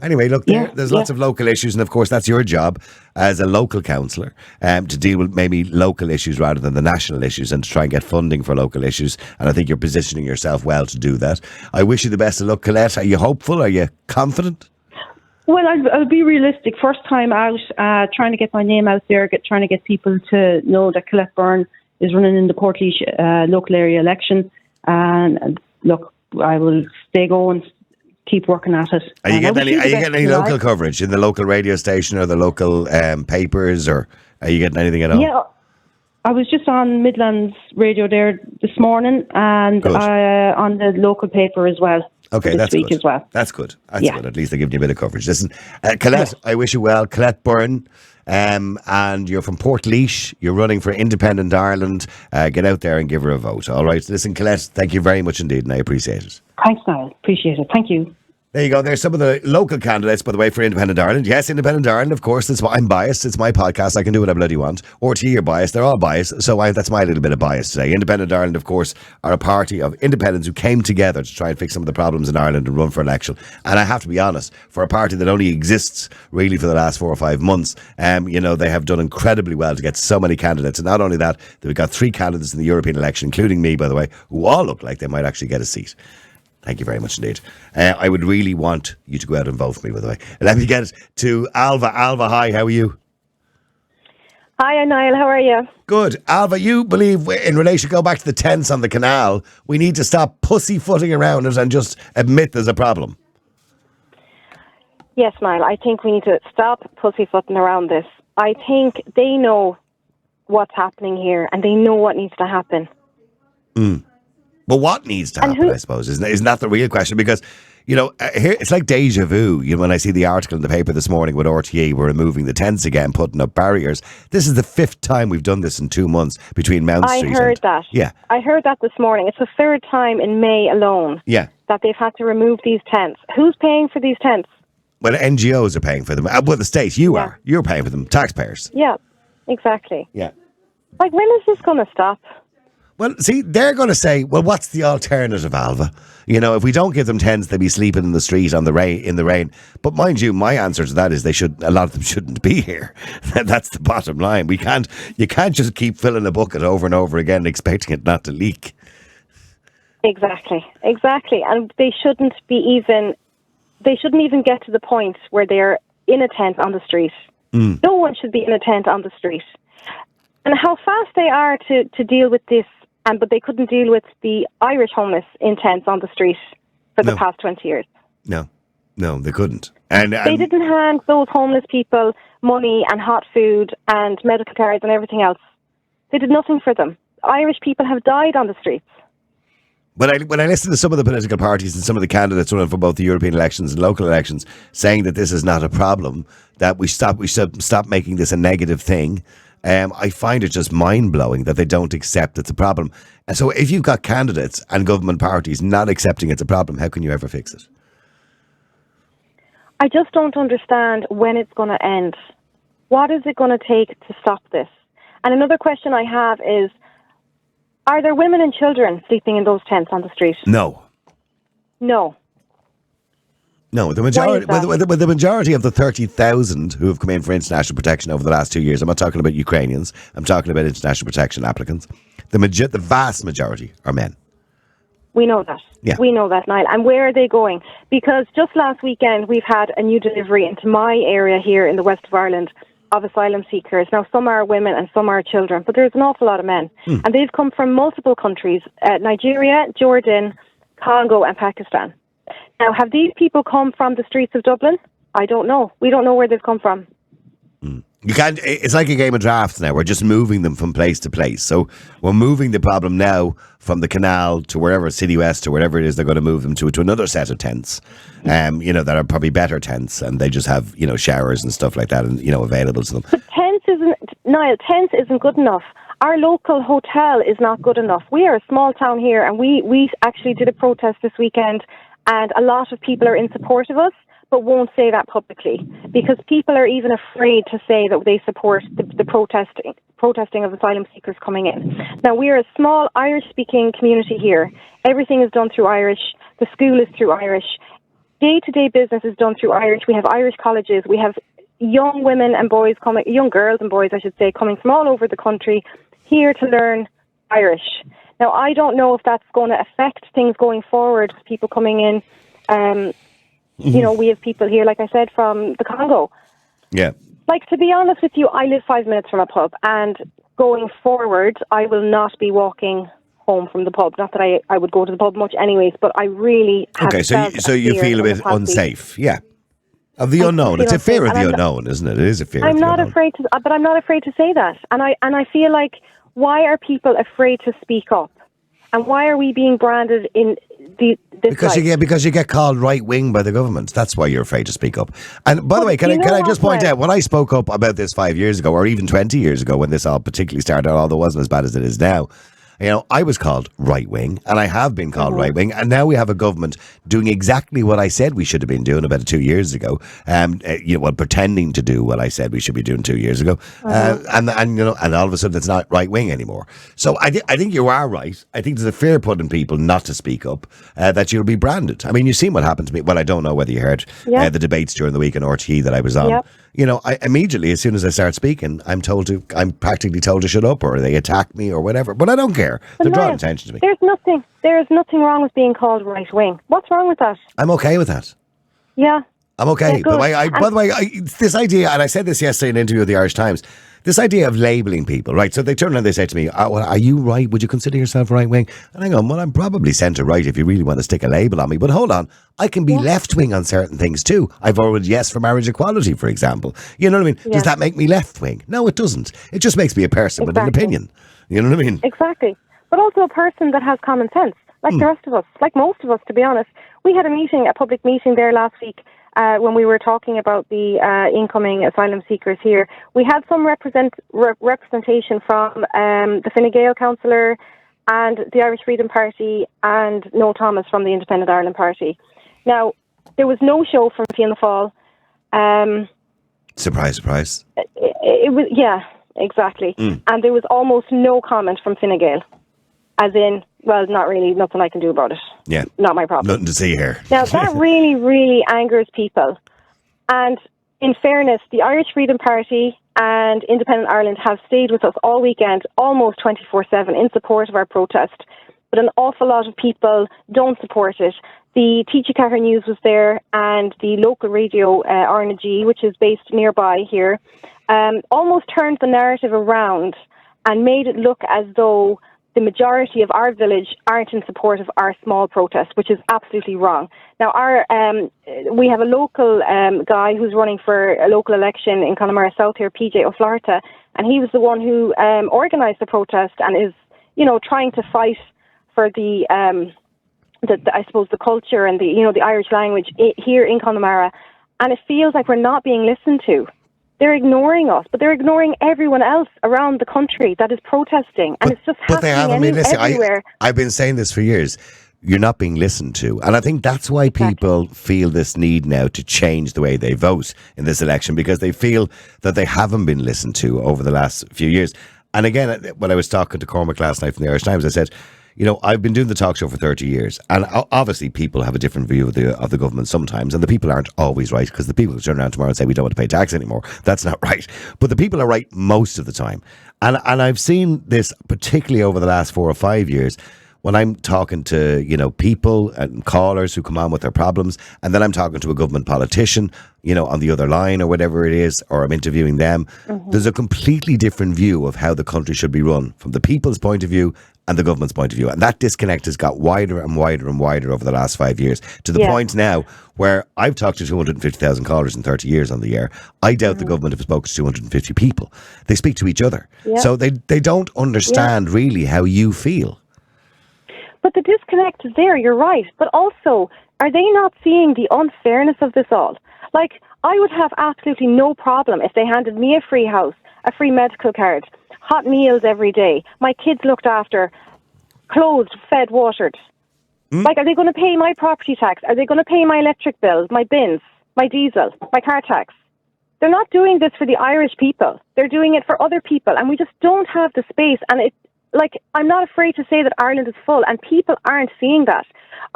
Anyway, look, there's lots of local issues, and of course that's your job as a local councillor to deal with maybe local issues rather than the national issues, and to try and get funding for local issues. And I think you're positioning yourself well to do that. I wish you the best of luck, Colette. Are you hopeful? Are you confident? Well, I'll be realistic. First time out, trying to get my name out there, trying to get people to know that Colette Byrne is running in the Portlaoise local area election. And look, I will stay going, keep working at it. Are you getting any local coverage in the local radio station or the local papers, or are you getting anything at all? Yeah, I was just on Midlands Radio there this morning, and on the local paper as well. Okay, that's good. As well. That's good. That's good. At least they're giving you a bit of coverage. Listen, Colette, I wish you well. Colette Byrne, and you're from Portlaoise. You're running for Independent Ireland. Get out there and give her a vote. All right. Listen, Colette, thank you very much indeed, and I appreciate it. Thanks, Niall. Appreciate it. Thank you. There you go. There's some of the local candidates, by the way, for Independent Ireland. Yes, Independent Ireland, of course. I'm biased. It's my podcast. I can do what I bloody want. RTE are biased. They're all biased. So that's my little bit of bias today. Independent Ireland, of course, are a party of independents who came together to try and fix some of the problems in Ireland and run for election. And I have to be honest, for a party that only exists really for the last 4 or 5 months, they have done incredibly well to get so many candidates. And not only that, we've got 3 candidates in the European election, including me, by the way, who all look like they might actually get a seat. Thank you very much indeed. I would really want you to go out and vote for me, by the way. Let me get it to Alva. Alva, hi, how are you? Hi, Niall, how are you? Good. Alva, you believe, in relation, go back to the tents on the canal, we need to stop pussyfooting around it and just admit there's a problem? Yes, Niall, I think we need to stop pussyfooting around this. I think they know what's happening here and they know what needs to happen. But what needs to happen, I suppose, isn't that the real question? Because, here it's like deja vu. When I see the article in the paper this morning with RTE, we're removing the tents again, putting up barriers. This is the 5th time we've done this in 2 months between Mount Street. I heard that. Yeah. I heard that this morning. It's the 3rd time in May alone that they've had to remove these tents. Who's paying for these tents? Well, NGOs are paying for them. Well, the state, you are. You're paying for them. Taxpayers. Yeah, exactly. Yeah. Like, when is this going to stop? Well, see, they're going to say, well, what's the alternative, Alva? If we don't give them tents, they'll be sleeping in the street in the rain. But mind you, my answer to that is a lot of them shouldn't be here. That's the bottom line. You can't just keep filling a bucket over and over again expecting it not to leak. Exactly. And they shouldn't even get to the point where they're in a tent on the street. No one should be in a tent on the street. And how fast they are to deal with this, but they couldn't deal with the Irish homeless in tents on the street for the past 20 years. No, they couldn't. And they didn't hand those homeless people money and hot food and medical cards and everything else. They did nothing for them. Irish people have died on the streets. When I listen to some of the political parties and some of the candidates running for both the European elections and local elections saying that this is not a problem, that we should stop making this a negative thing, I find it just mind-blowing that they don't accept it's a problem. And so if you've got candidates and government parties not accepting it's a problem, how can you ever fix it? I just don't understand when it's going to end. What is it going to take to stop this? And another question I have is, are there women and children sleeping in those tents on the street? No. No. No, the majority of the 30,000 who have come in for international protection over the last 2 years, I'm not talking about Ukrainians, I'm talking about international protection applicants, the vast majority are men. We know that. Yeah. We know that, Niall. And where are they going? Because just last weekend, we've had a new delivery into my area here in the west of Ireland of asylum seekers. Now, some are women and some are children, but there's an awful lot of men. And they've come from multiple countries, Nigeria, Jordan, Congo and Pakistan. Now, have these people come from the streets of Dublin? I don't know. We don't know where they've come from. You can't. It's like a game of drafts now. We're just moving them from place to place. So we're moving the problem now from the Canal to wherever, Citywest or wherever it is they're going to move them to another set of tents, that are probably better tents, and they just have, showers and stuff like that, and, available to them. But tents isn't good enough. Our local hotel is not good enough. We are a small town here, and we actually did a protest this weekend, and a lot of people are in support of us, but won't say that publicly because people are even afraid to say that they support the protesting of asylum seekers coming in. Now, we are a small Irish-speaking community here. Everything is done through Irish. The school is through Irish. Day-to-day business is done through Irish. We have Irish colleges. We have young women and boys young girls and boys, I should say, coming from all over the country here to learn Irish. Now, I don't know if that's going to affect things going forward with people coming in. We have people here, like I said, from the Congo. Yeah. Like, to be honest with you, I live 5 minutes from a pub, and going forward, I will not be walking home from the pub. Not that I would go to the pub much anyways, but I really have so you feel a bit unsafe, yeah. Of the unknown. It's a fear of the unknown, isn't it? It is a fear of the unknown. But I'm not afraid to say that. And I feel like, why are people afraid to speak up? And why are we being branded in this because you get called right wing by the government. That's why you're afraid to speak up. And by the way, can I just point out, when I spoke up about this 5 years ago, or even 20 years ago, when this all particularly started, although it wasn't as bad as it is now, I was called right wing, and I have been called right wing, and now we have a government doing exactly what I said we should have been doing about 2 years ago. Pretending to do what I said we should be doing 2 years ago, and all of a sudden it's not right wing anymore. So I think you are right. I think there's a fear put in people not to speak up, that you'll be branded. I mean, you've seen what happened to me. Well, I don't know whether you heard the debates during the week in RTE that I was on. Yep. I immediately, as soon as I start speaking, I'm practically told to shut up, or they attack me or whatever. But I don't care. They're drawing attention to me. There is nothing wrong with being called right wing. What's wrong with that? I'm okay with that. Yeah. I'm okay. Yeah, by the way, this idea, and I said this yesterday in an interview with the Irish Times, this idea of labelling people, right? So they turn around and they say to me, are you right? Would you consider yourself right wing? And I go, well, I'm probably centre right if you really want to stick a label on me. But hold on, I can be left wing on certain things too. I voted yes for marriage equality, for example. You know what I mean? Yeah. Does that make me left wing? No, it doesn't. It just makes me a person with an opinion. You know what I mean? Exactly. But also a person that has common sense, like the rest of us, like most of us, to be honest. We had a public meeting there last week, when we were talking about the incoming asylum seekers here. We had some representation from the Fine Gael councillor and the Irish Freedom Party, and Noel Thomas from the Independent Ireland Party. Now, there was no show from Fianna Fáil. Surprise, surprise. It was, yeah, exactly. And there was almost no comment from Fine Gael. As in, well, not really, nothing I can do about it. Yeah. Not my problem. Nothing to see here. Now, that really, really angers people. And in fairness, the Irish Freedom Party and Independent Ireland have stayed with us all weekend, almost 24/7, in support of our protest. But an awful lot of people don't support it. The Teachicahar News was there, and the local radio, RNG, which is based nearby here, almost turned the narrative around and made it look as though the majority of our village aren't in support of our small protest, which is absolutely wrong. Now, we have a local guy who's running for a local election in Connemara South here, PJ O'Flaherty, and he was the one who organised the protest and is, trying to fight for I suppose the culture and the Irish language here in Connemara. And it feels like we're not being listened to. They're ignoring us, but they're ignoring everyone else around the country that is protesting, and it's just happening everywhere. I've been saying this for years. You're not being listened to. And I think that's why people feel this need now to change the way they vote in this election, because they feel that they haven't been listened to over the last few years. And again, when I was talking to Cormac last night from the Irish Times, I said, I've been doing the talk show for 30 years, and obviously people have a different view of the government sometimes, and the people aren't always right, because the people turn around tomorrow and say we don't want to pay tax anymore. That's not right. But the people are right most of the time. And I've seen this particularly over the last 4 or 5 years, when I'm talking to, people and callers who come on with their problems, and then I'm talking to a government politician, on the other line or whatever it is, or I'm interviewing them, there's a completely different view of how the country should be run from the people's point of view and the government's point of view. And that disconnect has got wider and wider and wider over the last 5 years, to the point now where I've talked to 250,000 callers in 30 years on the air. I doubt the government have spoken to 250 people. They speak to each other. Yeah. So they don't understand really how you feel. But the disconnect is there, you're right. But also, are they not seeing the unfairness of this all? Like, I would have absolutely no problem if they handed me a free house, a free medical card, hot meals every day, my kids looked after, clothed, fed, watered. Like, are they going to pay my property tax? Are they going to pay my electric bills, my bins, my diesel, my car tax? They're not doing this for the Irish people. They're doing it for other people, and we just don't have the space. And I'm not afraid to say that Ireland is full, and people aren't seeing that.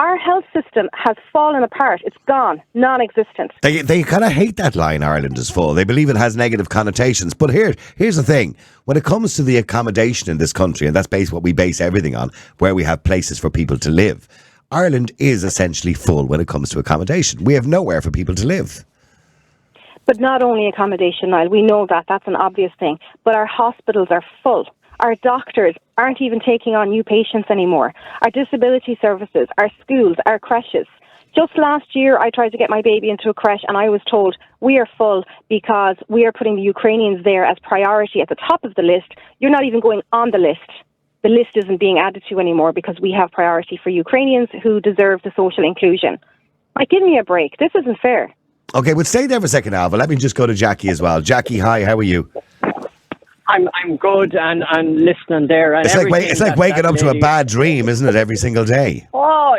Our health system has fallen apart. It's gone, non-existent. They kind of hate that line, Ireland is full. They believe it has negative connotations. But here's the thing. When it comes to the accommodation in this country, and that's basically what we base everything on, where we have places for people to live, Ireland is essentially full when it comes to accommodation. We have nowhere for people to live. But not only accommodation, Niall. We know that. That's an obvious thing. But our hospitals are full. Our doctors aren't even taking on new patients anymore. Our disability services, our schools, our creches. Just last year, I tried to get my baby into a creche, and I was told we are full because we are putting the Ukrainians there as priority at the top of the list. You're not even going on the list. The list isn't being added to anymore because we have priority for Ukrainians who deserve the social inclusion. Like, give me a break. This isn't fair. Okay, well, stay there for a second, Alva. Let me just go to Jackie as well. Jackie, hi, how are you? I'm good and listening there. And it's like waking up to a bad dream, isn't it, every single day? Oh,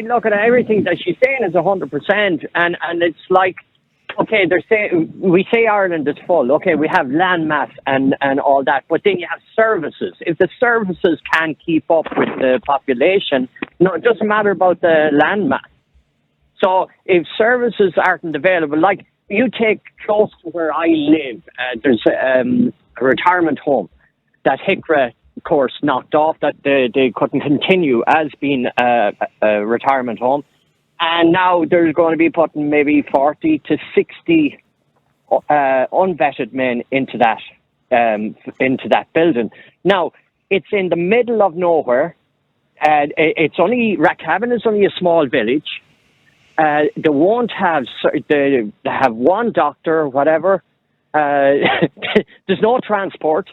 look at everything that she's saying is 100%, and it's like, okay, we say Ireland is full. Okay, we have land mass and all that, but then you have services. If the services can't keep up with the population, no, it doesn't matter about the land mass. So if services aren't available, like you take close to where I live, there's a retirement home that HICRA, of course, knocked off, that they couldn't continue as being a retirement home. And now there's going to be putting maybe 40 to 60 unvetted men into that building. Now, it's in the middle of nowhere. Rackhaven is only a small village. They won't have, they have one doctor or whatever. There's no transport,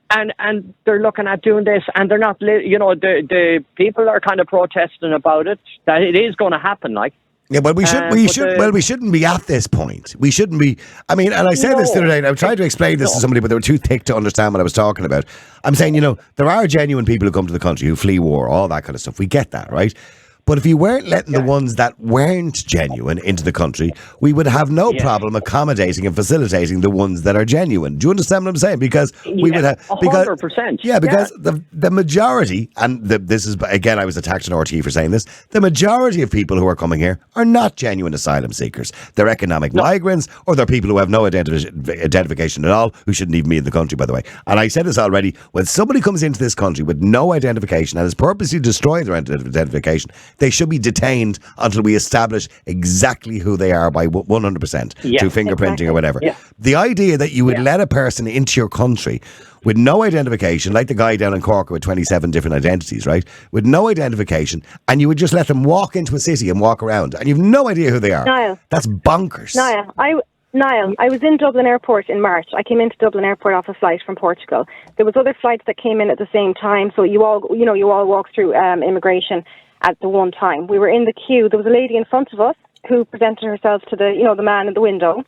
and they're looking at doing this, and they're not. The people are kind of protesting about it, that it is going to happen. Like, yeah, but we shouldn't be at this point. We shouldn't be. I mean, and I said this the other day. I tried to explain this to somebody, but they were too thick to understand what I was talking about. I'm saying, there are genuine people who come to the country who flee war, all that kind of stuff. We get that, right? But if you weren't letting the ones that weren't genuine into the country, we would have no problem accommodating and facilitating the ones that are genuine. Do you understand what I'm saying? Because we would have 100%. Yeah, because the majority, and this is again, I was attacked on RT for saying this. The majority of people who are coming here are not genuine asylum seekers. They're economic migrants, or they're people who have no identification at all, who shouldn't even be in the country, by the way. And I said this already. When somebody comes into this country with no identification and is purposely destroying their identification, they should be detained until we establish exactly who they are by 100% through fingerprinting or whatever. Yeah. The idea that you would let a person into your country with no identification, like the guy down in Cork with 27 different identities, right? With no identification, and you would just let them walk into a city and walk around, and you've no idea who they are. Niall. That's bonkers. Niall, I was in Dublin Airport in March. I came into Dublin Airport off a flight from Portugal. There was other flights that came in at the same time, so you all walked through immigration at the one time. We were in the queue. There was a lady in front of us who presented herself to the man in the window.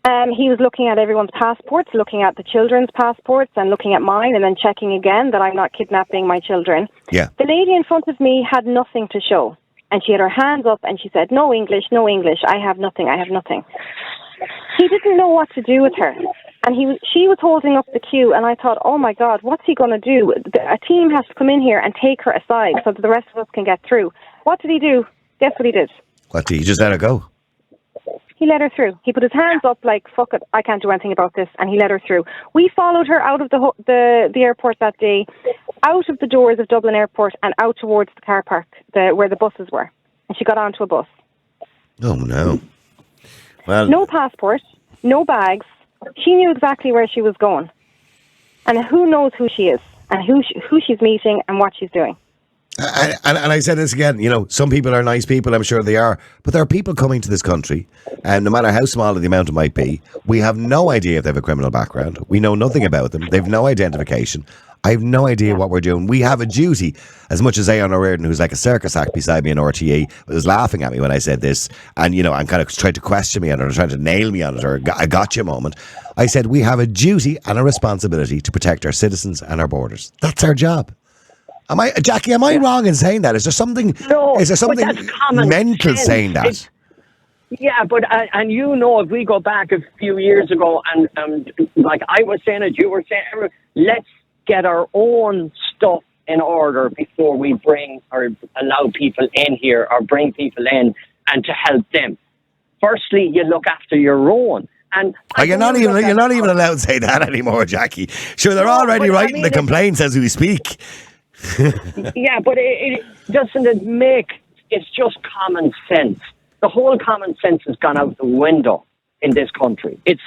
He was looking at everyone's passports, looking at the children's passports and looking at mine and then checking again that I'm not kidnapping my children. Yeah. The lady in front of me had nothing to show. And she had her hands up and she said, no English, I have nothing. He didn't know what to do with her. And she was holding up the queue and I thought, oh my God, what's he going to do? A team has to come in here and take her aside so that the rest of us can get through. What did he do? Guess what he did? What, did he just let her go? He let her through. He put his hands up like, fuck it, I can't do anything about this, and he let her through. We followed her out of the airport that day, out of the doors of Dublin Airport and out towards the car park where the buses were. And she got onto a bus. Oh, no. Well, no passport, no bags. She knew exactly where she was going. And who knows who she is and who she's meeting and what she's doing. And I said this again, some people are nice people, I'm sure they are, but there are people coming to this country, and no matter how small the amount it might be, we have no idea if they have a criminal background. We know nothing about them. They've no identification. I have no idea what we're doing. We have a duty, as much as Aon O'Riordan, who's like a circus act beside me in RTE, was laughing at me when I said this, and, and kind of tried to question me on it, or trying to nail me on it, or a gotcha moment. I said, we have a duty and a responsibility to protect our citizens and our borders. That's our job. Jackie, am I wrong in saying that? Is there something? No, is there something mental sense. Saying that? Yeah, but and if we go back a few years ago, and like I was saying it, you were saying, let's get our own stuff in order before we bring or allow people in here or bring people in, and to help them. Firstly, you look after your own. And you're not even allowed to say that anymore, Jackie. Sure, they're already writing the complaints as we speak. Yeah, but it doesn't it's just common sense. The whole common sense has gone out the window in this country. I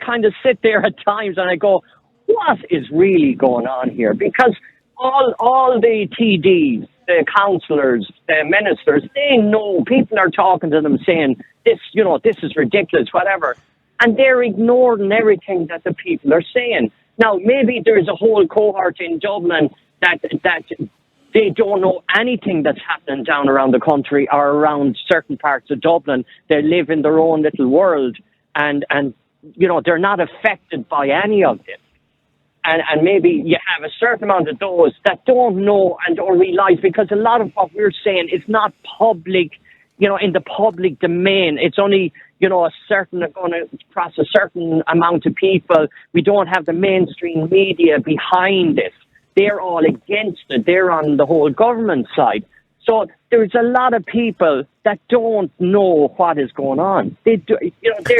kind of sit there at times and I go, what is really going on here? Because all the TDs, the councillors, the ministers, they know people are talking to them saying this is ridiculous, whatever. And they're ignoring everything that the people are saying. Now, maybe there's a whole cohort in Dublin that they don't know anything that's happening down around the country or around certain parts of Dublin. They live in their own little world and they're not affected by any of this. And maybe you have a certain amount of those that don't know and don't realise, because a lot of what we're saying is not public, in the public domain. It's only going to cross a certain amount of people. We don't have the mainstream media behind it. They're all against it. They're on the whole government side. So there's a lot of people that don't know what is going on. They do,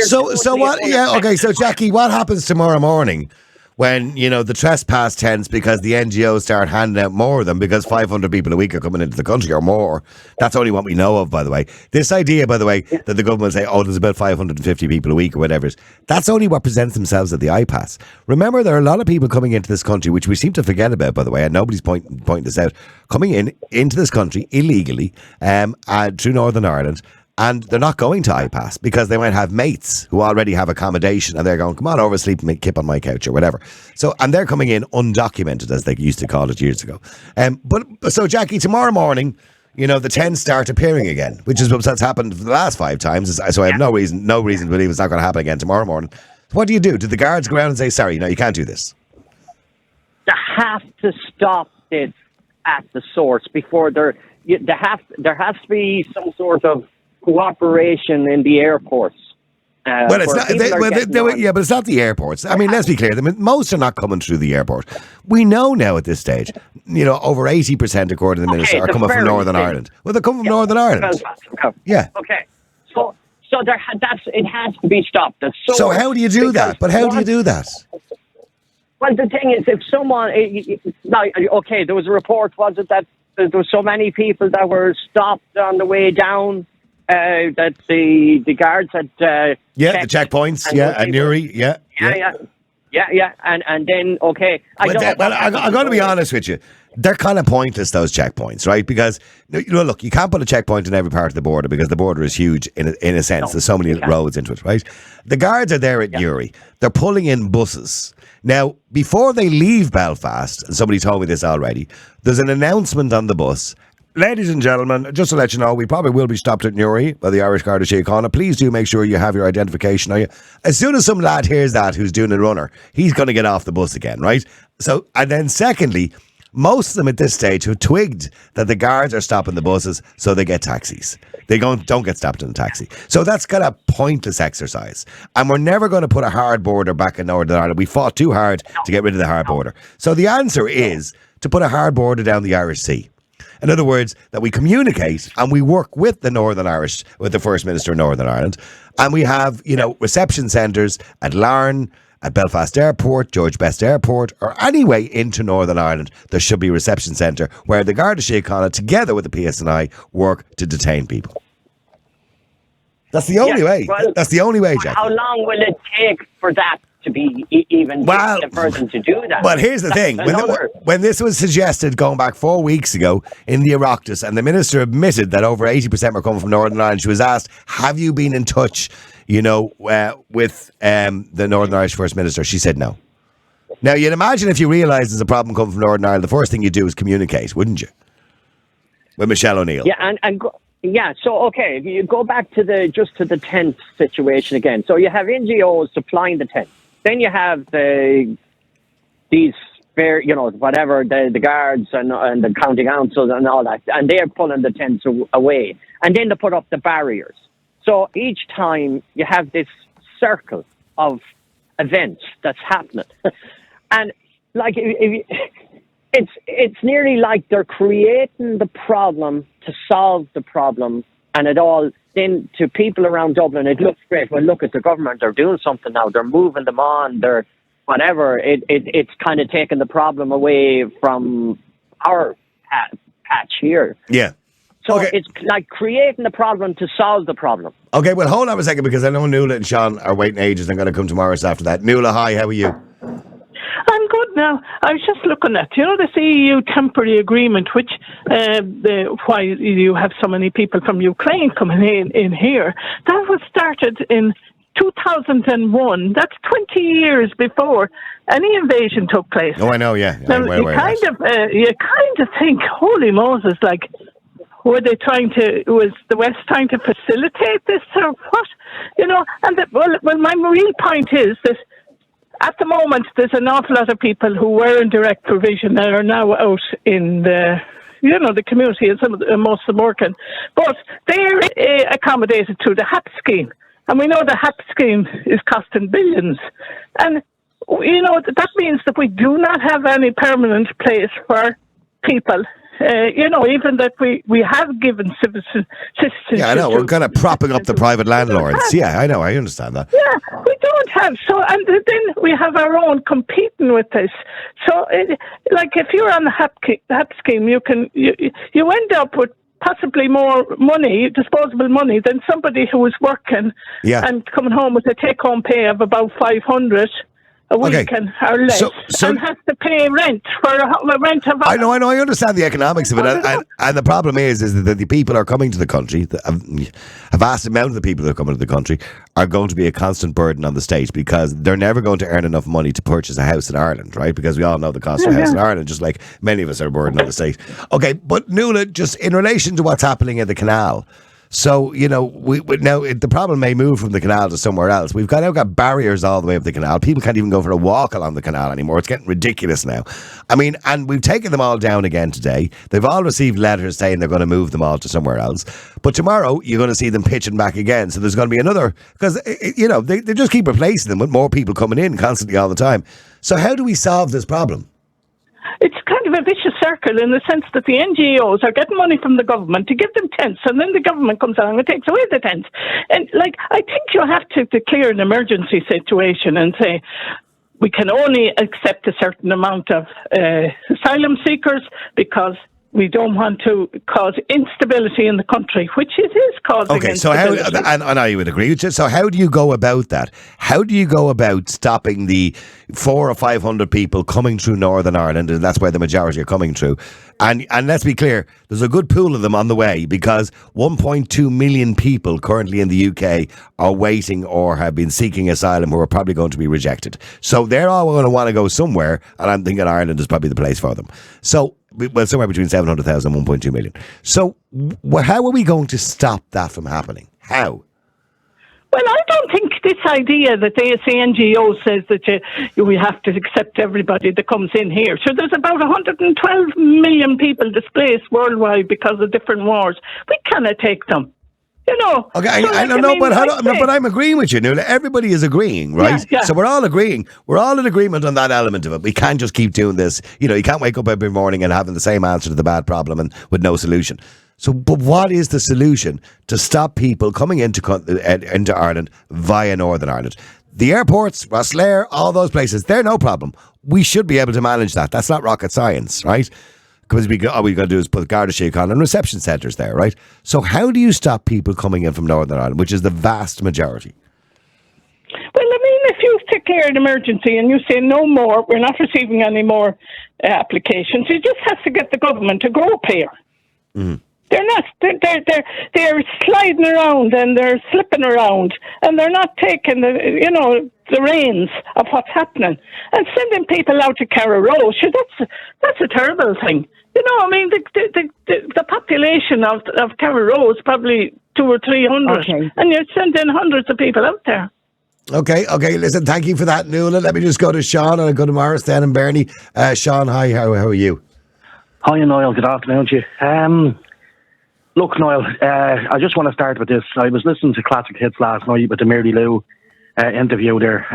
So what? Yeah, okay. So Jackie, what happens tomorrow morning when the trespass tents, because the NGOs start handing out more of them, because 500 people a week are coming into the country or more? That's only what we know of, by the way. This idea, by the way, that the government will say, there's about 550 people a week or whatever, that's only what presents themselves at the iPass. Remember, there are a lot of people coming into this country, which we seem to forget about, by the way, and nobody's pointing this out, coming into this country illegally through Northern Ireland. And they're not going to iPass because they might have mates who already have accommodation, and they're going, come on over, sleep and kip on my couch or whatever. So, and they're coming in undocumented, as they used to call it years ago. So Jackie, tomorrow morning, the tents start appearing again, which is what's happened for the last 5 times. So I have no reason to believe it's not going to happen again tomorrow morning. What do you do? Do the guards go around and say, sorry, no, you can't do this? They have to stop this at the source before there has to be some sort of cooperation in the airports. Well, it's not. But it's not the airports. I mean, let's be clear. Most are not coming through the airport. We know now at this stage, over 80%, according to the minister, are coming from Northern Ireland. Well, they're coming from Northern Ireland. Yeah. Okay. So it has to be stopped. So how do you do that? But how do you do that? Well, the thing is, if someone, there was a report. Was it that there were so many people that were stopped on the way down? That the guards had the checkpoints, at Newry, yeah, and then I'm going to be honest with you, they're kind of pointless, those checkpoints, right? Because look, you can't put a checkpoint in every part of the border because the border is huge in a sense. There's so many roads into it, right? The guards are there at Newry. They're pulling in buses. Now, before they leave Belfast, and somebody told me this already, there's an announcement on the bus. Ladies and gentlemen, just to let you know, we probably will be stopped at Newry by the Irish Garda Síochána. Please do make sure you have your identification on you. As soon as some lad hears that who's doing a runner, he's going to get off the bus again, right? So, and then secondly, most of them at this stage have twigged that the guards are stopping the buses so they get taxis. They don't get stopped in a taxi. So that's kind of pointless exercise. And we're never going to put a hard border back in Northern Ireland. We fought too hard to get rid of the hard border. So the answer is to put a hard border down the Irish Sea. In other words, that we communicate and we work with the Northern Irish, with the First Minister of Northern Ireland. And we have, reception centres at Larne, at Belfast Airport, George Best Airport, or any way into Northern Ireland. There should be a reception centre where the Garda Síochána, together with the PSNI, work to detain people. That's the only way. Well, that's the only way, Jack. How long will it take for that to be even a person to do that? But here's the thing. When this was suggested going back 4 weeks ago in the Oireachtas, and the minister admitted that over 80% were coming from Northern Ireland, she was asked, have you been in touch, with the Northern Irish First Minister? She said no. Now, you'd imagine if you realise there's a problem coming from Northern Ireland, the first thing you do is communicate, wouldn't you? With Michelle O'Neill. Yeah, so okay, if you go back to the tent situation again. So you have NGOs supplying the tent. Then you have these whatever, the guards and the county councils and all that, and they're pulling the tents away. And then they put up the barriers. So each time you have this circle of events that's happening. And like, it's nearly like they're creating the problem to solve the problem, and it all, then to people around Dublin, it looks great. Well, look at the government, they're doing something now, they're moving them on, they're whatever. It's kind of taking the problem away from our patch here. Yeah. So it's like creating the problem to solve the problem. Okay, well, hold on a second, because I know Nuala and Sean are waiting ages. I'm going to come tomorrow after that. Nuala, hi, how are you? I'm good now. I was just looking at, this EU temporary agreement, which why you have so many people from Ukraine coming in here. That was started in 2001. That's 20 years before any invasion took place. Oh, I know, yeah. Now, you kind of think, holy Moses, like, was the West trying to facilitate this or what? Well, my real point is that at the moment there's an awful lot of people who were in direct provision and are now out in the community, and most of them working. But they're accommodated through the HAP scheme. And we know the HAP scheme is costing billions. And, that means that we do not have any permanent place for people. Even that we have given citizenship. Yeah, I know. We're kind of propping up the private landlords. Yeah, I know. I understand that. Yeah, we don't have. So, and then we have our own competing with this. So, if you're on the HAP scheme, you end up with possibly more money, disposable money, than somebody who is working and coming home with a take-home pay of about 500 a week or less, and has to pay rent for a rent of. I know. I understand the economics of it, and the problem is that the people are coming to the country. A vast amount of the people that are coming to the country are going to be a constant burden on the state, because they're never going to earn enough money to purchase a house in Ireland, right? Because we all know the cost of a house in Ireland, just like many of us are a burden on the state. Okay, but Nuala, just in relation to what's happening at the Canal. So, the problem may move from the Canal to somewhere else. We've now got barriers all the way up the Canal. People can't even go for a walk along the Canal anymore. It's getting ridiculous now. I mean, and we've taken them all down again today. They've all received letters saying they're going to move them all to somewhere else. But tomorrow, you're going to see them pitching back again. So there's going to be another, because, they just keep replacing them with more people coming in constantly all the time. So how do we solve this problem? It's kind of a vicious circle, in the sense that the NGOs are getting money from the government to give them tents, and then the government comes along and takes away the tents. And I think you have to declare an emergency situation and say, we can only accept a certain amount of asylum seekers because we don't want to cause instability in the country, which it is causing. Okay, so how, and I would agree with you. So how do you go about that? How do you go about stopping the 400 or 500 people coming through Northern Ireland, and that's where the majority are coming through? And let's be clear, there's a good pool of them on the way, because 1.2 million people currently in the UK are waiting or have been seeking asylum who are probably going to be rejected. So they're all going to want to go somewhere, and I'm thinking Ireland is probably the place for them. So well, somewhere between 700,000 and 1.2 million. So how are we going to stop that from happening? How? Well, I don't think this idea that the NGO says that we have to accept everybody that comes in here. So there's about 112 million people displaced worldwide because of different wars. We cannot take them. You know. Okay, I don't know, but I'm agreeing with you, Nuala. Everybody is agreeing, right? Yeah. So we're all agreeing. We're all in agreement on that element of it. We can't just keep doing this. You know, you can't wake up every morning and having the same answer to the bad problem and with no solution. So, but what is the solution to stop people coming into Ireland via Northern Ireland? The airports, Rosslare, all those places, they're no problem. We should be able to manage that. That's not rocket science, right? Because all we've got to do is put Garda Síochána on and reception centres there, right? So how do you stop people coming in from Northern Ireland, which is the vast majority? Well, I mean, if you declare an emergency and you say no more, we're not receiving any more applications, you just have to get the government to go up here. Mm. They're not. They're sliding around and they're slipping around, and they're not taking the reins of what's happening and sending people out to Carrow. Sure, that's a terrible thing. You know, I mean, the population of Carrow is probably 200 or 300, and you're sending hundreds of people out there. Okay. Listen, thank you for that, Nuala. Let me just go to Sean and I go to Morris then and Bernie. Sean, hi. How are you? Hi, Niall. Good afternoon to you. Look, Niall, I just want to start with this. I was listening to Classic Hits last night with the Mary Lou interview there.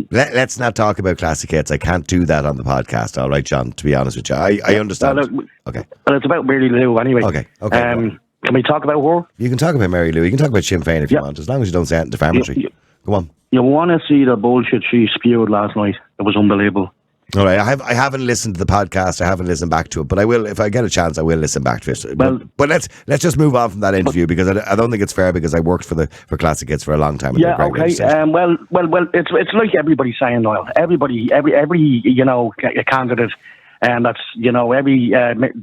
Let's not talk about Classic Hits. I can't do that on the podcast. All right, John, to be honest with you. I understand. Okay. Well, it's about Mary Lou anyway. Okay. Can we talk about her? You can talk about Mary Lou. You can talk about Sinn Féin if you want, as long as you don't say it defamatory. Go on. You want to see the bullshit she spewed last night? It was unbelievable. All right, I haven't listened to the podcast. I haven't listened back to it, but I will if I get a chance. I will listen back to it. Well, but let's just move on from that interview because I don't think it's fair because I worked for Classic Hits for a long time. Yeah, okay. Well, it's like everybody's saying, Niall. Every candidate, and that's the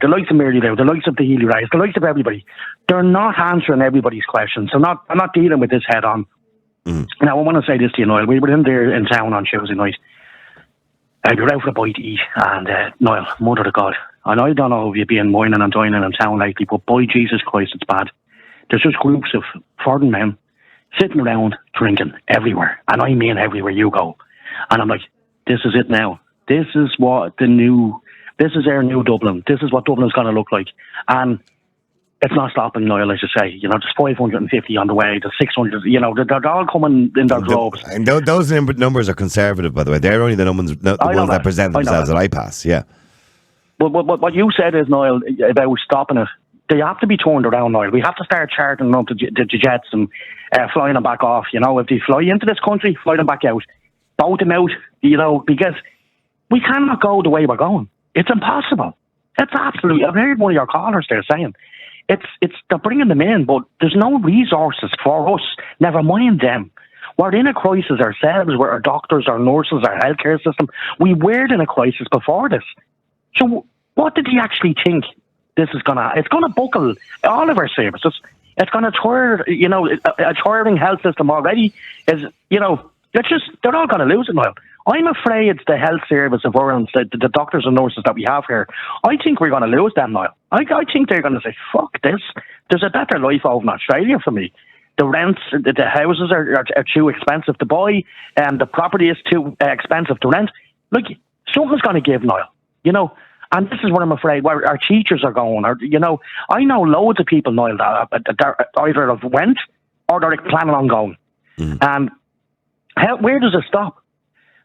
likes of Mary Lou, the likes of the Healy Rise, the likes of everybody. They're not answering everybody's questions. I'm not dealing with this head on. Mm. Now I want to say this to you, Niall. We were in there in town on Tuesday night. We were out for a bite to eat, and Niall, mother of God, and I don't know if you've been whining and dining in town lately, but by Jesus Christ, it's bad. There's just groups of foreign men sitting around drinking everywhere, and I mean everywhere you go. And I'm like, this is it now. This is our new Dublin. This is what Dublin's going to look like. And it's not stopping, Niall, as you say. There's 550 on the way, there's 600, they're all coming in their globes. And those numbers are conservative, by the way. They're only the ones that present themselves at IPAS, yeah. But what you said is, Niall, about stopping it, they have to be turned around, Niall. We have to start chartering them to jets and flying them back off. If they fly into this country, fly them back out. Boat them out, because we cannot go the way we're going. It's impossible. It's absolutely, I've heard one of your callers there saying, they're bringing them in, but there's no resources for us. Never mind them. We're in a crisis ourselves, where our doctors, our nurses, our healthcare system, we were in a crisis before this. So what did he actually think this is it's gonna buckle all of our services. It's gonna tire, a tiring health system already is, they're all gonna lose it now. I'm afraid the health service of Ireland, the doctors and nurses that we have here, I think we're going to lose them now. I think they're going to say, fuck this. There's a better life over in Australia for me. The rents, the houses are too expensive to buy, and the property is too expensive to rent. Look, something's going to give, Niall. And this is what I'm afraid, where our teachers are going. I know loads of people, Niall, that either have went or they're planning on going. Mm. And where does it stop?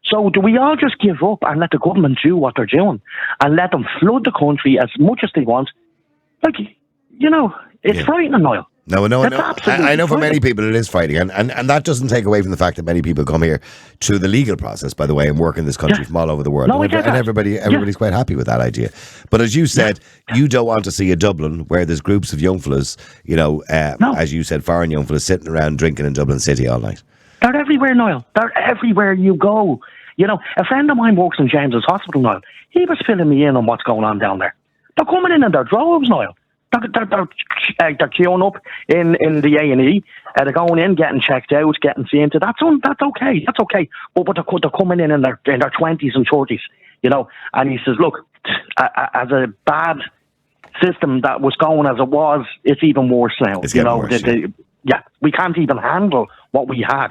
So do we all just give up and let the government do what they're doing and let them flood the country as much as they want? It's frightening, Niall. No. I know for many people it is frightening, and that doesn't take away from the fact that many people come here through the legal process, by the way, and work in this country from all over the world. And everybody's quite happy with that idea. But as you said, you don't want to see a Dublin where there's groups of young fellas, as you said, foreign young fellas sitting around drinking in Dublin City all night. They're everywhere, Niall. They're everywhere you go. A friend of mine works in James's Hospital, Niall. He was filling me in on what's going on down there. They're coming in their droves, Niall. They're queuing up in the A&E. They're going in, getting checked out, getting seen to. That's okay. But they're coming in their 20s and 30s, And he says, look, as a bad system that was going as it was, it's even worse now. It's getting worse, we can't even handle what we had.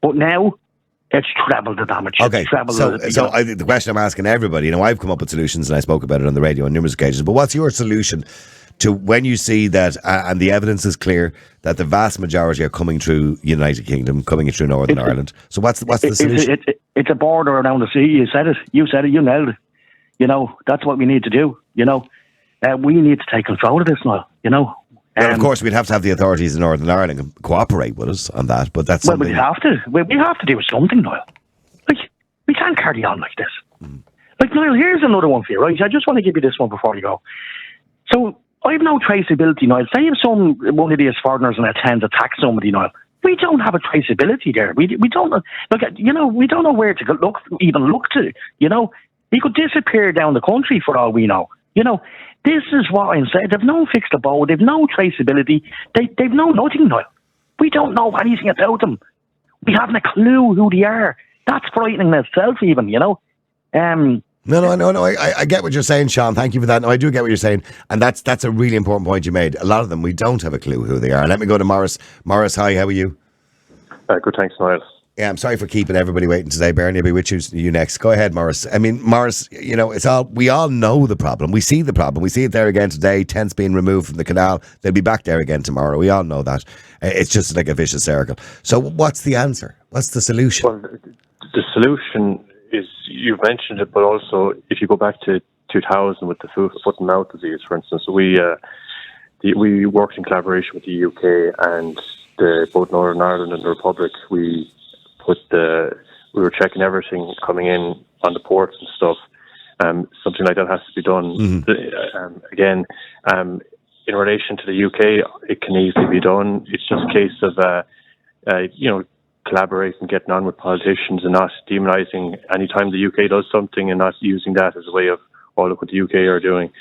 But now, it's treble the damage. Okay, the question I'm asking everybody, I've come up with solutions and I spoke about it on the radio on numerous occasions, but what's your solution to when you see that, and the evidence is clear, that the vast majority are coming through United Kingdom, coming through Northern Ireland? So what's the solution? It's a border around the sea. You said it. You nailed it. That's what we need to do. We need to take control of this now, Well, of course, we'd have to have the authorities in Northern Ireland cooperate with us on that, but that's something... we have to. We have to do something, Niall. We can't carry on like this. Niall, here's another one for you, right? I just want to give you this one before you go. So, I have no traceability, Niall. Say if one of these foreigners in a tent attacks somebody, Niall, we don't have a traceability there. We don't we don't know where to look to. He could disappear down the country for all we know. This is what I'm saying. They've no fixed abode. They've no traceability. They've no nothing, Niall. We don't know anything about them. We haven't a clue who they are. That's frightening in itself, even, No, I get what you're saying, Sean. Thank you for that. No, I do get what you're saying. And that's a really important point you made. A lot of them, we don't have a clue who they are. Let me go to Morris. Morris, hi, how are you? Good, thanks, Niall. Yeah, I'm sorry for keeping everybody waiting today. Bernie, I'll be with you next. Go ahead, Morris. I mean, Morris, we all know the problem. We see the problem. We see it there again today. Tents being removed from the canal. They'll be back there again tomorrow. We all know that. It's just like a vicious circle. So what's the answer? What's the solution? Well, the solution is, you've mentioned it, but also if you go back to 2000 with the foot and mouth disease, for instance, we worked in collaboration with the UK and both Northern Ireland and the Republic. We were checking everything coming in on the ports and stuff. Something like that has to be done. Again, in relation to the UK, it can easily be done. It's just a case of collaborating, getting on with politicians, and not demonising any time the UK does something, and not using that as a way of, look what the UK are doing.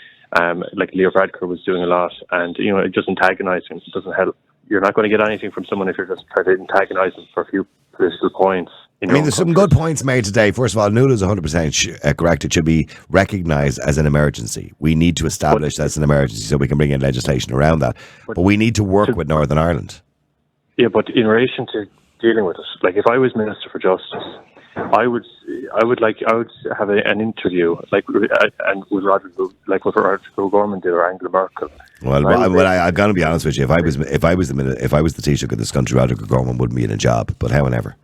Like Leo Varadkar was doing a lot, and it just antagonising. It doesn't help. You're not going to get anything from someone if you're just trying to antagonise them for a few political points. There's some good points made today. First of all, Nuala is 100% correct. It should be recognised as an emergency. We need to establish that's an emergency so we can bring in legislation around that. But we need to work with Northern Ireland. Yeah, but in relation to dealing with it, like if I was Minister for Justice, I would have an interview and with Roger O'Gorman did, or Angela Merkel. Well, I'm going to be honest with you. If I was the Taoiseach of this country, Roger O'Gorman wouldn't be in a job. But however,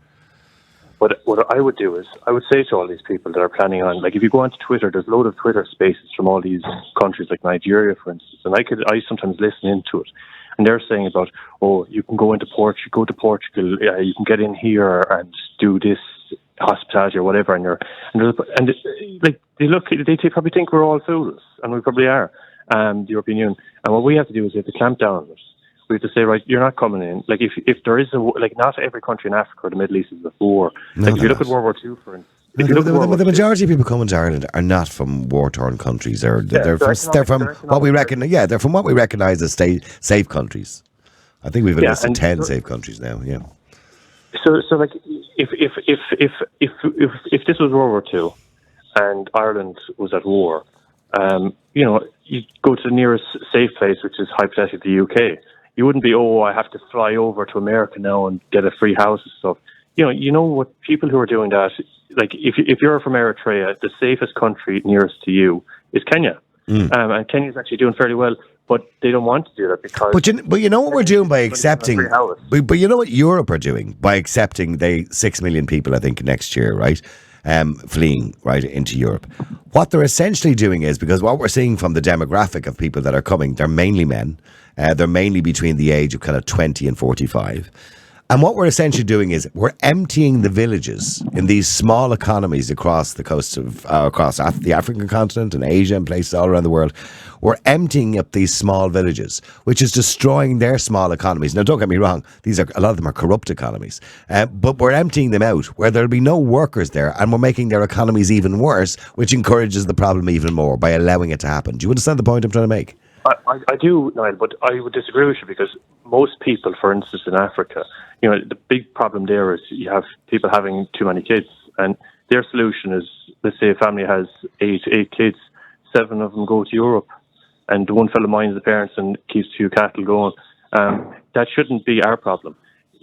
what I would do is I would say to all these people that are planning on, like if you go onto Twitter, there's a load of Twitter spaces from all these countries, like Nigeria, for instance, and I sometimes listen into it. And they're saying about, you can go to Portugal, you can get in here and do this hospitality or whatever, they probably think we're all fools, and we probably are, the European Union. And what we have to do is we have to clamp down on it. We have to say, right, you're not coming in. Like if there is not every country in Africa or the Middle East is a war. If you look at World War II, for instance. The majority of people coming to Ireland are not from war-torn countries. They're from what we recognise as safe countries. I think we've a list of 10 safe countries now. Yeah. So like if this was World War II and Ireland was at war, you go to the nearest safe place, which is hypothetically the UK. You wouldn't be, I have to fly over to America now and get a free house and stuff. You know what people who are doing that, like if you're from Eritrea, the safest country nearest to you is Kenya. And Kenya's actually doing fairly well, but they don't want to do that because... But you know what we're doing by accepting... But you know what Europe are doing by accepting 6 million people, I think, next year, right? Fleeing right into Europe. What they're essentially doing is, because what we're seeing from the demographic of people that are coming, they're mainly men. They're mainly between the age of kind of 20 and 45. And what we're essentially doing is we're emptying the villages in these small economies across the coast of the African continent and Asia and places all around the world. We're emptying up these small villages, which is destroying their small economies. Now, don't get me wrong; a lot of them are corrupt economies, but we're emptying them out where there'll be no workers there, and we're making their economies even worse, which encourages the problem even more by allowing it to happen. Do you understand the point I'm trying to make? I do, Niall, but I would disagree with you because most people, for instance, in Africa, the big problem there is you have people having too many kids, and their solution is, let's say a family has eight kids, 7 of them go to Europe, and the one fella minds the parents and keeps 2 cattle going. That shouldn't be our problem.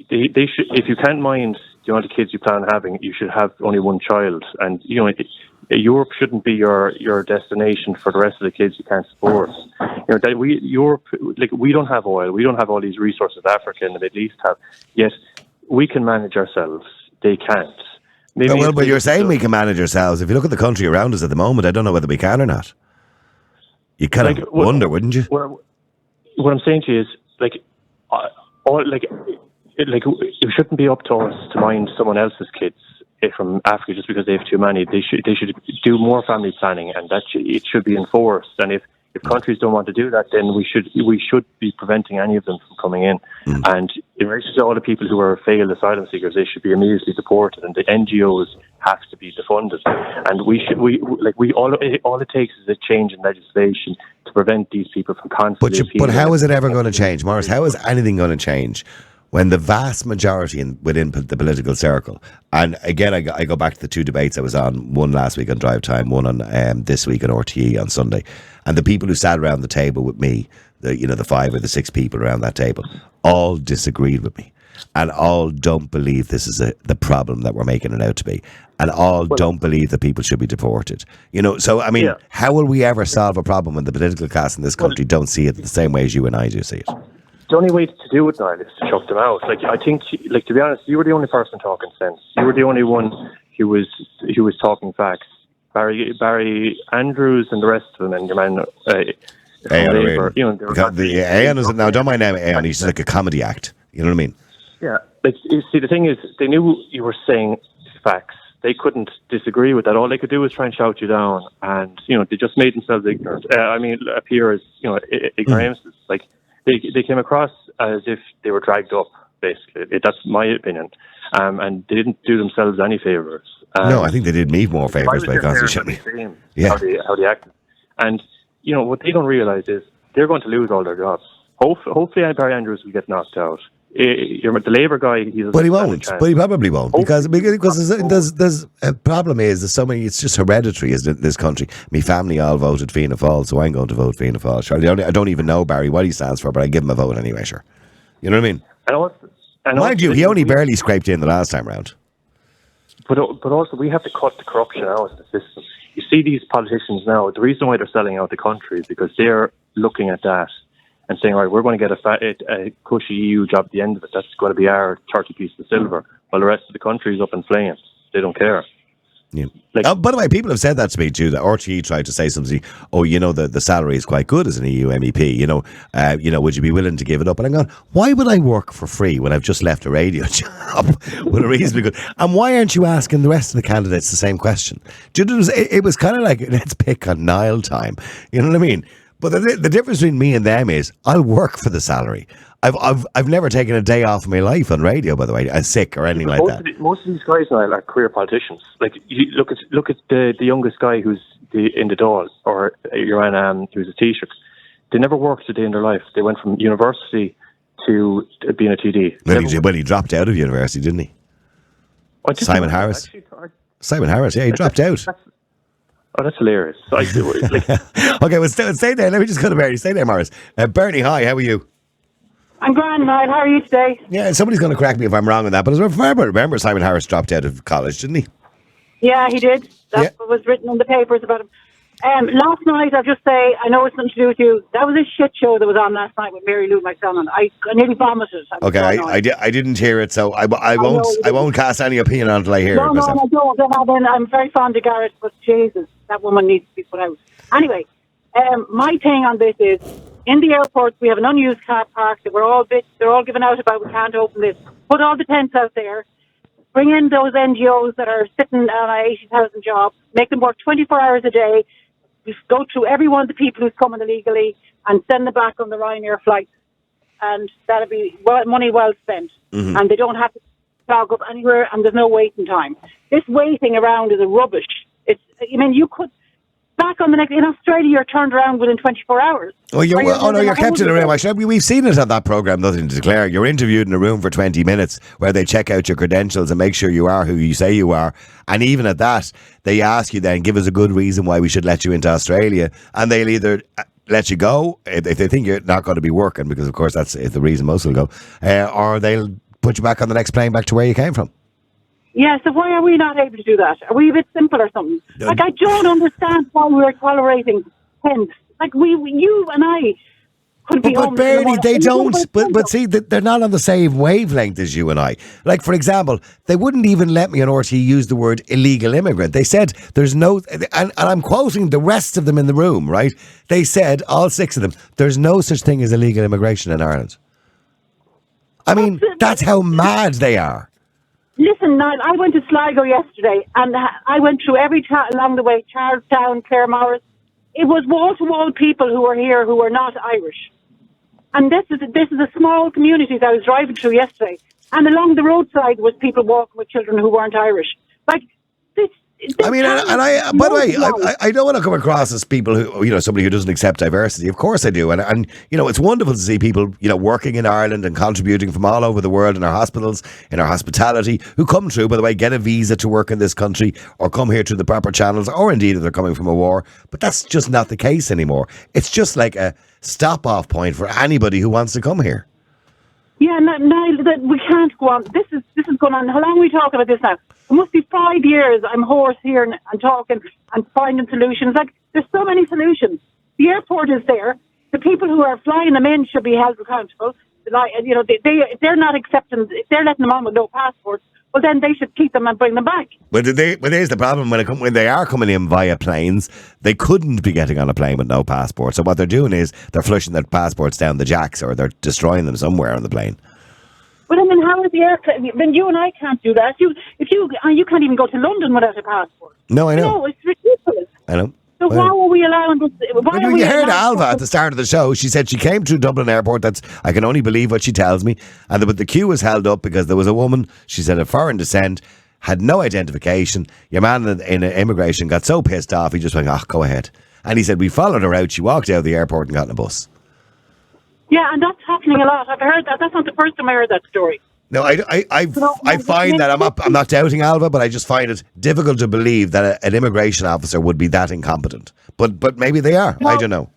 They should, if you can't mind the amount of kids you plan on having, you should have only 1 child. And Europe shouldn't be your destination for the rest of the kids you can't support. Europe, we don't have oil, we don't have all these resources Africa and the Middle East have. Yet we can manage ourselves. They can't. But you're saying we can manage ourselves. If you look at the country around us at the moment, I don't know whether we can or not. You kind of wonder, wouldn't you? What I'm saying to you is, it shouldn't be up to us to mind someone else's kids from Africa just because they have too many. They should do more family planning, and it should be enforced. And if countries don't want to do that, then we should be preventing any of them from coming in. And in relation to all the people who are failed asylum seekers, they should be immediately deported, and the NGOs have to be defunded. And all it takes is a change in legislation to prevent these people from constantly. But how is it ever going to change, Morris? How is anything going to change when the vast majority within the political circle, and again, I go back to the 2 debates I was on, one last week on Drive Time, one on this week on RTE on Sunday, and the people who sat around the table with me, the 5 or the 6 people around that table, all disagreed with me, and all don't believe this is the problem that we're making it out to be, and all don't believe that people should be deported. So I mean, how will we ever solve a problem when the political class in this country don't see it the same way as you and I do see it? The only way to do it, Niall, is to chuck them out. I think, to be honest, you were the only person talking sense. You were the only one who was talking facts. Barry Andrews and the rest of them, and your man Labour. Now, don't mind Aon. He's like a comedy act. You know what I mean? Yeah. You see, the thing is, they knew you were saying facts. They couldn't disagree with that. All they could do was try and shout you down, and they just made themselves ignorant. Appear as ignoramuses. They came across as if they were dragged up, basically. That's my opinion. And they didn't do themselves any favours. No, I think they did me more favours by constantly shouting. How they acted. And, what they don't realise is they're going to lose all their jobs. Hopefully Barry Andrews will get knocked out. The Labour guy, but he won't. But he probably won't because there's a problem is there's so many. It's just hereditary, isn't it? This country. My family all voted Fianna Fáil, so I'm going to vote Fianna Fáil. Sure, I don't even know Barry what he stands for, but I give him a vote anyway. Sure, you know what I mean. Mind you, he only barely scraped in the last time round. But also we have to cut the corruption out of the system. You see these politicians now. The reason why they're selling out the country is because they're looking at that and saying, right, we're going to get a cushy EU job at the end of it. That's going to be our 30 piece of silver. While the rest of the country is up in flames. They don't care. Yeah. By the way, people have said that to me too. That RTE tried to say something. Oh, the salary is quite good as an EU MEP. Would you be willing to give it up? And I'm going, why would I work for free when I've just left a radio job with a reasonably good? And why aren't you asking the rest of the candidates the same question? It was kind of like, let's pick on Niall time. You know what I mean? But the difference between me and them is I'll work for the salary. I've never taken a day off of my life on radio, by the way, as sick or anything like that. Most of these guys now are career politicians. You look at the youngest guy who's in the Dáil, or your man who's a Taoiseach. They never worked a day in their life. They went from university to being a TD. Well, he dropped out of university, didn't he? Simon Harris. Simon Harris, yeah, he dropped out. Oh, that's hilarious. Okay, well, stay there. Let me just go to Bernie. Stay there, Morris. Bernie, hi, how are you? I'm grand, Niall. How are you today? Yeah, somebody's going to correct me if I'm wrong on that, but as I remember Simon Harris dropped out of college, didn't he? Yeah, he did. That's what was written in the papers about him. Last night, I'll just say, I know it's nothing to do with you. That was a shit show that was on last night with Mary Lou McDonald. I nearly vomited. Okay, I didn't hear it, so I won't cast any opinion until I hear it myself. No, I don't. I'm very fond of Garrett, but Jesus, that woman needs to be put out. Anyway, my thing on this is, in the airports, we have an unused car park that they're all giving out about. We can't open this. Put all the tents out there. Bring in those NGOs that are sitting on an 80,000 job. Make them work 24 hours a day. Just go through every one of the people who's coming illegally and send them back on the Ryanair flights. And that'll be money well spent. Mm-hmm. And they don't have to clog up anywhere, and there's no waiting time. This waiting around is a rubbish. back on the next. In Australia, you're turned around within 24 hours. Oh, you're kept in a room. We've seen it on that programme, Nothing to Declare. You're interviewed in a room for 20 minutes where they check out your credentials and make sure you are who you say you are. And even at that, they ask you then, give us a good reason why we should let you into Australia. And they'll either let you go if they think you're not going to be working, because of course that's the reason most will go, or they'll put you back on the next plane back to where you came from. Yeah, so why are we not able to do that? Are we a bit simple or something? Like, I don't understand why we're tolerating tents. Like, you and I could be But Bernie, they don't. But see, they're not on the same wavelength as you and I. Like, for example, they wouldn't even let me on RT use the word illegal immigrant. They said there's no, and I'm quoting the rest of them in the room, right? They said, all 6 of them, there's no such thing as illegal immigration in Ireland. I mean, that's how mad they are. Listen, Niall, I went to Sligo yesterday, and I went through every along the way, Charlestown, Claremorris. It was wall-to-wall people who were here who were not Irish. And this is a small community that I was driving through yesterday. And along the roadside was people walking with children who weren't Irish. Like, this I mean, by the way, I don't want to come across as people who, somebody who doesn't accept diversity. Of course I do. And it's wonderful to see people, working in Ireland and contributing from all over the world in our hospitals, in our hospitality, who come through, by the way, get a visa to work in this country or come here through the proper channels, or indeed if they're coming from a war. But that's just not the case anymore. It's just like a stop-off point for anybody who wants to come here. Yeah, Niall, we can't go on. This is going on. How long are we talking about this now? It must be 5 years. I'm hoarse here and talking and finding solutions. Like, there's so many solutions. The airport is there. The people who are flying them in should be held accountable. They're not accepting. If they're letting them on with no passports, well, then they should keep them and bring them back. But there's the problem when they are coming in via planes, they couldn't be getting on a plane with no passport. So what they're doing is they're flushing their passports down the jacks, or they're destroying them somewhere on the plane. But I mean, how is the airplane? Then you and I can't do that. You can't even go to London without a passport. No, I know. No, it's ridiculous. I know. So why are we allowing this? You heard Alva at the start of the show. She said she came through Dublin Airport. I can only believe what she tells me. And the queue was held up because there was a woman, she said, of foreign descent, had no identification. Your man in immigration got so pissed off, he just went, go ahead. And he said, we followed her out. She walked out of the airport and got in a bus. Yeah, and that's happening a lot. I've heard that. That's not the first time I heard that story. No, I find that I'm not doubting Alva, but I just find it difficult to believe that an immigration officer would be that incompetent. But maybe they are. No, I don't know.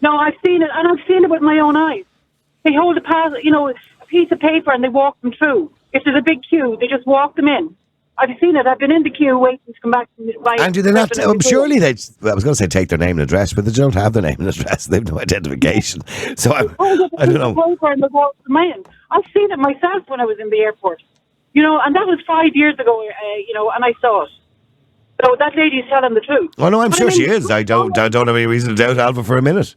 No, I've seen it, and I've seen it with my own eyes. They hold a piece of paper, and they walk them through. If there's a big queue, they just walk them in. I've seen it. I've been in the queue waiting to come back. And do they not? Surely they. I was going to say take their name and address, but they don't have their name and address. They have no identification. So I don't know. I've seen it myself when I was in the airport. And that was 5 years ago. And I saw it. So that lady's telling the truth. Oh no, I'm sure she is. I don't have any reason to doubt Alva for a minute.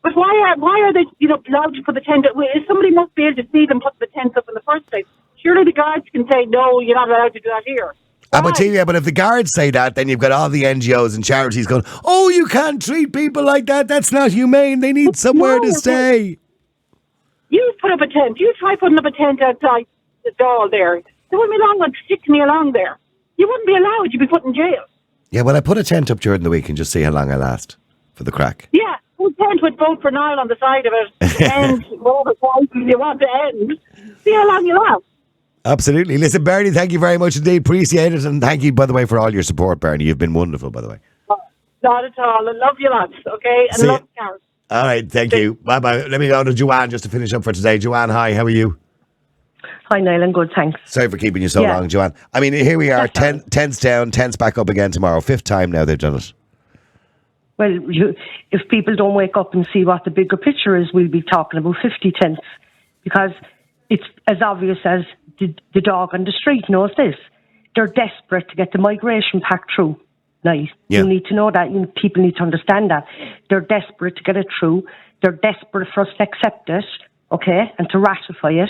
But why are they allowed to put the tent up? Somebody must be able to see them put the tents up in the first place. Surely the guards can say, no, you're not allowed to do that here. But if the guards say that, then you've got all the NGOs and charities going, oh, you can't treat people like that. That's not humane. They need somewhere to stay. You put up a tent. You try putting up a tent outside the door there. They wouldn't be long and stick me along there. You wouldn't be allowed. You'd be put in jail. Yeah, well, I put a tent up during the week and just see how long I last for the crack. Yeah, put a tent with Vote for Niall on the side of it. And whatever crisis you want to end. See how long you last. Absolutely. Listen, Bernie, thank you very much indeed. Appreciate it. And thank you, by the way, for all your support, Bernie. You've been wonderful, by the way. Not at all. I love you lots, okay? And love Karen. All right, thank you. Bye-bye. Let me go to Joanne just to finish up for today. Joanne, hi, how are you? Hi, Niall, I'm good, thanks. Sorry for keeping you so long, Joanne. I mean, here we are, tents down, tents back up again tomorrow. 5th time now they've done it. Well, if people don't wake up and see what the bigger picture is, we'll be talking about 50 tents, because it's as obvious as the dog on the street knows this. They're desperate to get the migration pact through. Nice. Yeah. You need to know that. People need to understand that. They're desperate to get it through. They're desperate for us to accept it, okay, and to ratify it.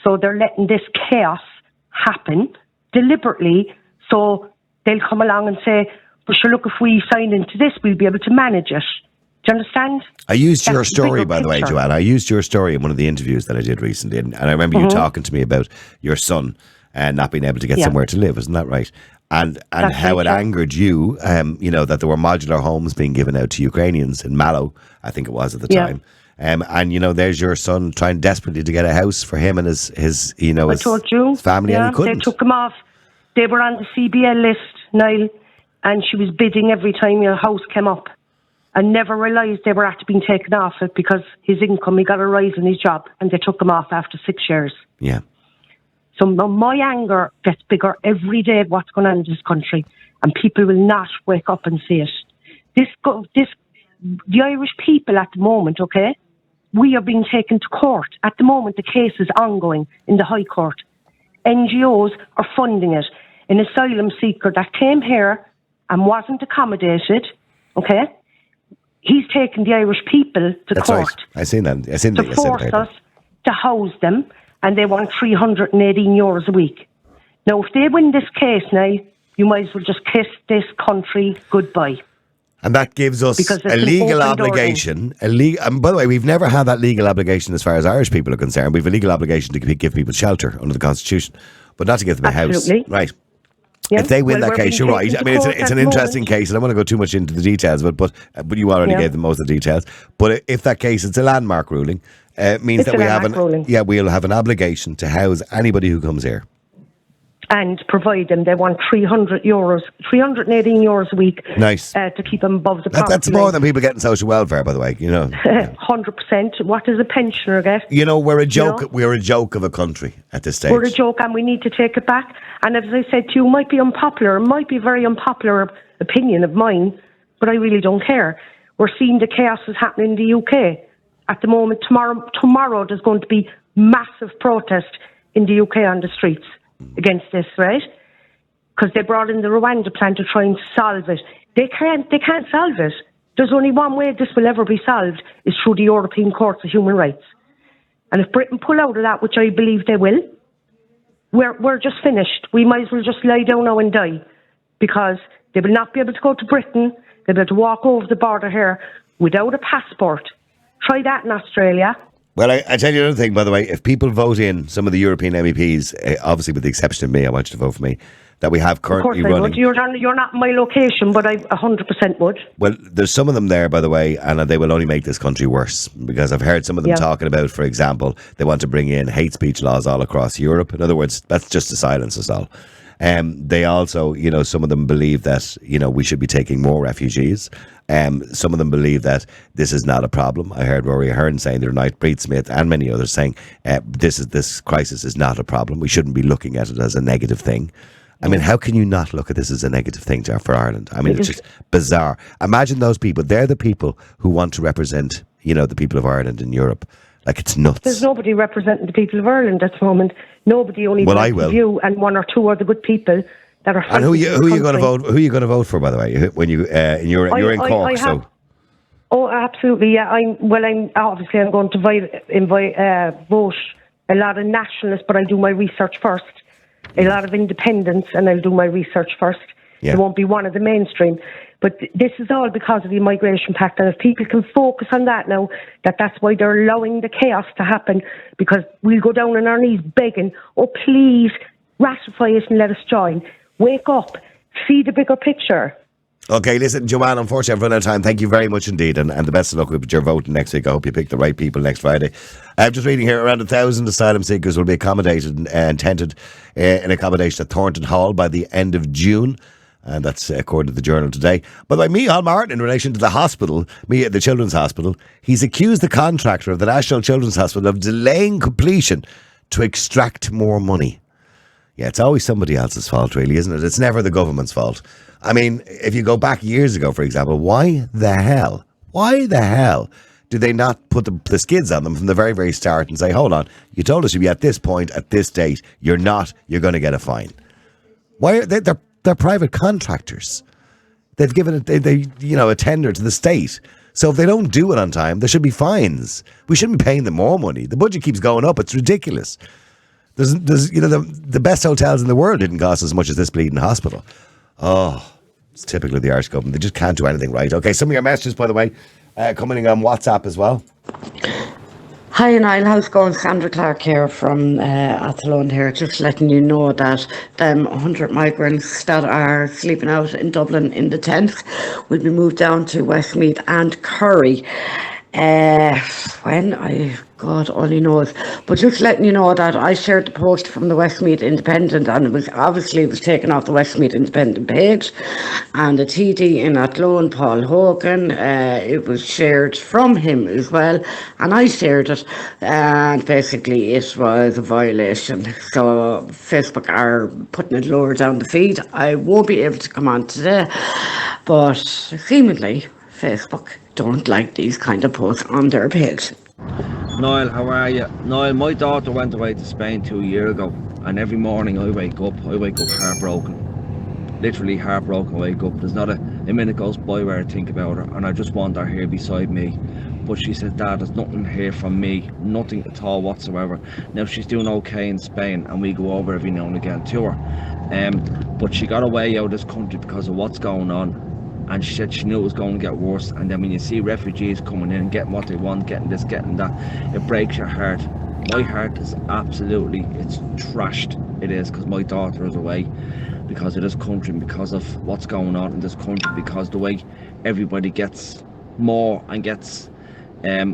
So they're letting this chaos happen deliberately. So they'll come along and say, but sure, look, if we sign into this, we'll be able to manage it. Do you understand? I used your story, by the way, Joanne. I used your story in one of the interviews that I did recently. And I remember you talking to me about your son and not being able to get Yeah. somewhere to live. Isn't that right? And That's how right, it yeah. angered you, that there were modular homes being given out to Ukrainians in Mallow, I think it was at the Yeah. time. There's your son trying desperately to get a house for him and his I told you. his family, yeah, and he couldn't. They took him off. They were on the CBL list, Niall, and she was bidding every time your house came up, and never realised they were after being taken off it because his income, he got a rise in his job, and they took him off after 6 years. Yeah. So my anger gets bigger every day of what's going on in this country, and people will not wake up and see it. The Irish people at the moment, okay, we are being taken to court. At the moment, the case is ongoing in the High Court. NGOs are funding it. An asylum seeker that came here and wasn't accommodated, okay, he's taken the Irish people to That's court. right. I seen that. I seen to the force paper. us to house them, and they want €318 a week. Now, if they win this case now, you might as well just kiss this country goodbye. And that gives us Because it's a an legal open door obligation. By the way, we've never had that legal obligation as far as Irish people are concerned. We've a legal obligation to give people shelter under the Constitution, but not to give them a Absolutely. house. Right. Yeah. If they win Well, that we're case, being you're right. taken I mean, to court it's at an the interesting moment. case, and I don't want to go too much into the details, but you already Yeah. gave them most of the details. But if that case, it's a landmark ruling. It means It's that a landmark ruling. we'll have an obligation to house anybody who comes here. And provide them, they want €318 a week. Nice. To keep them above the poverty That's more than people getting social welfare, by the way. 100%. What does a pensioner get? We're a joke. You know? We're a joke of a country at this stage. We're a joke, and we need to take it back. And as I said to you, it might be unpopular. It might be a very unpopular opinion of mine, but I really don't care. We're seeing the chaos that's happening in the UK. At the moment, tomorrow there's going to be massive protest in the UK on the streets against this, right? Because they brought in the Rwanda plan to try and solve it. They can't solve it. There's only one way this will ever be solved, is through the European Courts of Human Rights. And if Britain pull out of that, which I believe they will, we're just finished. We might as well just lie down now and die, because they will not be able to go to Britain. They'll be able to walk over the border here without a passport. Try that in Australia. Well, I tell you another thing, by the way. If people vote in some of the European MEPs, obviously with the exception of me, I want you to vote for me, that we have currently Of course I running. would. You're not in my location, but I 100% would. Well, there's some of them there, by the way, and they will only make this country worse, because I've heard some of them Yeah. talking about, for example, they want to bring in hate speech laws all across Europe. In other words, that's just to silence us all. They also, some of them believe that, we should be taking more refugees. Some of them believe that this is not a problem. I heard Rory Ahern saying the other night, Breed Smith and many others saying this crisis is not a problem. We shouldn't be looking at it as a negative thing. I mean, how can you not look at this as a negative thing for Ireland? I mean, it's just bizarre. Imagine those people. They're the people who want to represent, the people of Ireland in Europe. Like, it's nuts. There's nobody representing the people of Ireland at the moment. Nobody, only Well, I will. you and one or two other good people that are. And who are you going to country. vote? Who are you going to vote for? By the way, when you're in Cork, so. Oh, absolutely, yeah. I'm obviously I'm going to vote a lot of nationalists, but I'll do my research first. A lot of independents, and I'll do my research first. Yeah. There won't be one of the mainstream. But this is all because of the Immigration Pact, and if people can focus on that now, that's why they're allowing the chaos to happen, because we'll go down on our knees begging, oh please, ratify it and let us join. Wake up, see the bigger picture. Okay, listen, Joanne, unfortunately I've run out of time. Thank you very much indeed, and the best of luck with your voting next week. I hope you pick the right people next Friday. I'm just reading here, around 1,000 asylum seekers will be accommodated and tented in accommodation at Thornton Hall by the end of June. And that's according to the Journal today. By the way, Niall Martin, in relation to the hospital, the Children's Hospital, he's accused the contractor of the National Children's Hospital of delaying completion to extract more money. Yeah, it's always somebody else's fault, really, isn't it? It's never the government's fault. I mean, if you go back years ago, for example, why the hell do they not put the skids on them from the very, very start and say, hold on, you told us you'd be at this point, at this date, you're not, you're going to get a fine. Why? They're private contractors. They've given it, a tender to the state. So if they don't do it on time, there should be fines. We shouldn't be paying them more money. The budget keeps going up. It's ridiculous. There's the best hotels in the world didn't cost as much as this bleeding hospital. Oh, it's typical of the Irish government. They just can't do anything right. Okay, some of your messages, by the way, coming in on WhatsApp as well. Hi Niall, how's it going? Sandra Clark here from Athlone here. Just letting you know that them 100 migrants that are sleeping out in Dublin in the tents will be moved down to Westmeath and Curry. When God only knows. But just letting you know that I shared the post from the Westmeath Independent, and it was taken off the Westmeath Independent page, and the TD in Athlone, Paul Hogan, it was shared from him as well, and I shared it, and basically it was a violation. So Facebook are putting it lower down the feed. I won't be able to come on today, but seemingly Facebook don't like these kind of posts on their page. Niall, how are you? Niall, my daughter went away to Spain 2 years ago, and every morning I wake up heartbroken. Literally heartbroken. I wake up. There's not a minute goes by where I think about her, and I just want her here beside me. But she said, Dad, there's nothing here from me, nothing at all whatsoever. Now she's doing okay in Spain, and we go over every now and again to her. But she got away out of this country because of what's going on. And she said she knew it was going to get worse. And then when you see refugees coming in, getting what they want, getting this, getting that, it breaks your heart. My heart is absolutely, it's trashed. It is, because my daughter is away because of this country and because of what's going on in this country, because the way everybody gets more and gets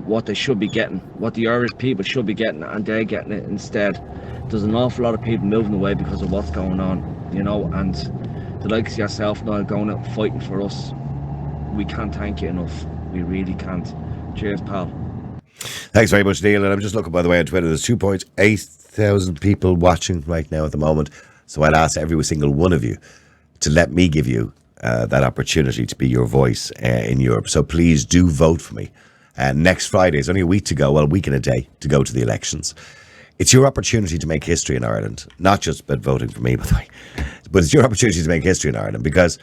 what they should be getting, what the Irish people should be getting, and they're getting it instead. There's an awful lot of people moving away because of what's going on, you know, and the likes of yourself, Niall, going out fighting for us, we can't thank you enough. We really can't. Cheers, pal. Thanks very much, Neil. And I'm just looking, by the way, on Twitter. There's 2.8 thousand people watching right now at the moment. So I'd ask every single one of you to let me give you that opportunity to be your voice in Europe. So please do vote for me. Next Friday is only a week to go, well, a week and a day to go to the elections. It's your opportunity to make history in Ireland, not just about voting for me, by the way, but it's your opportunity to make history in Ireland, because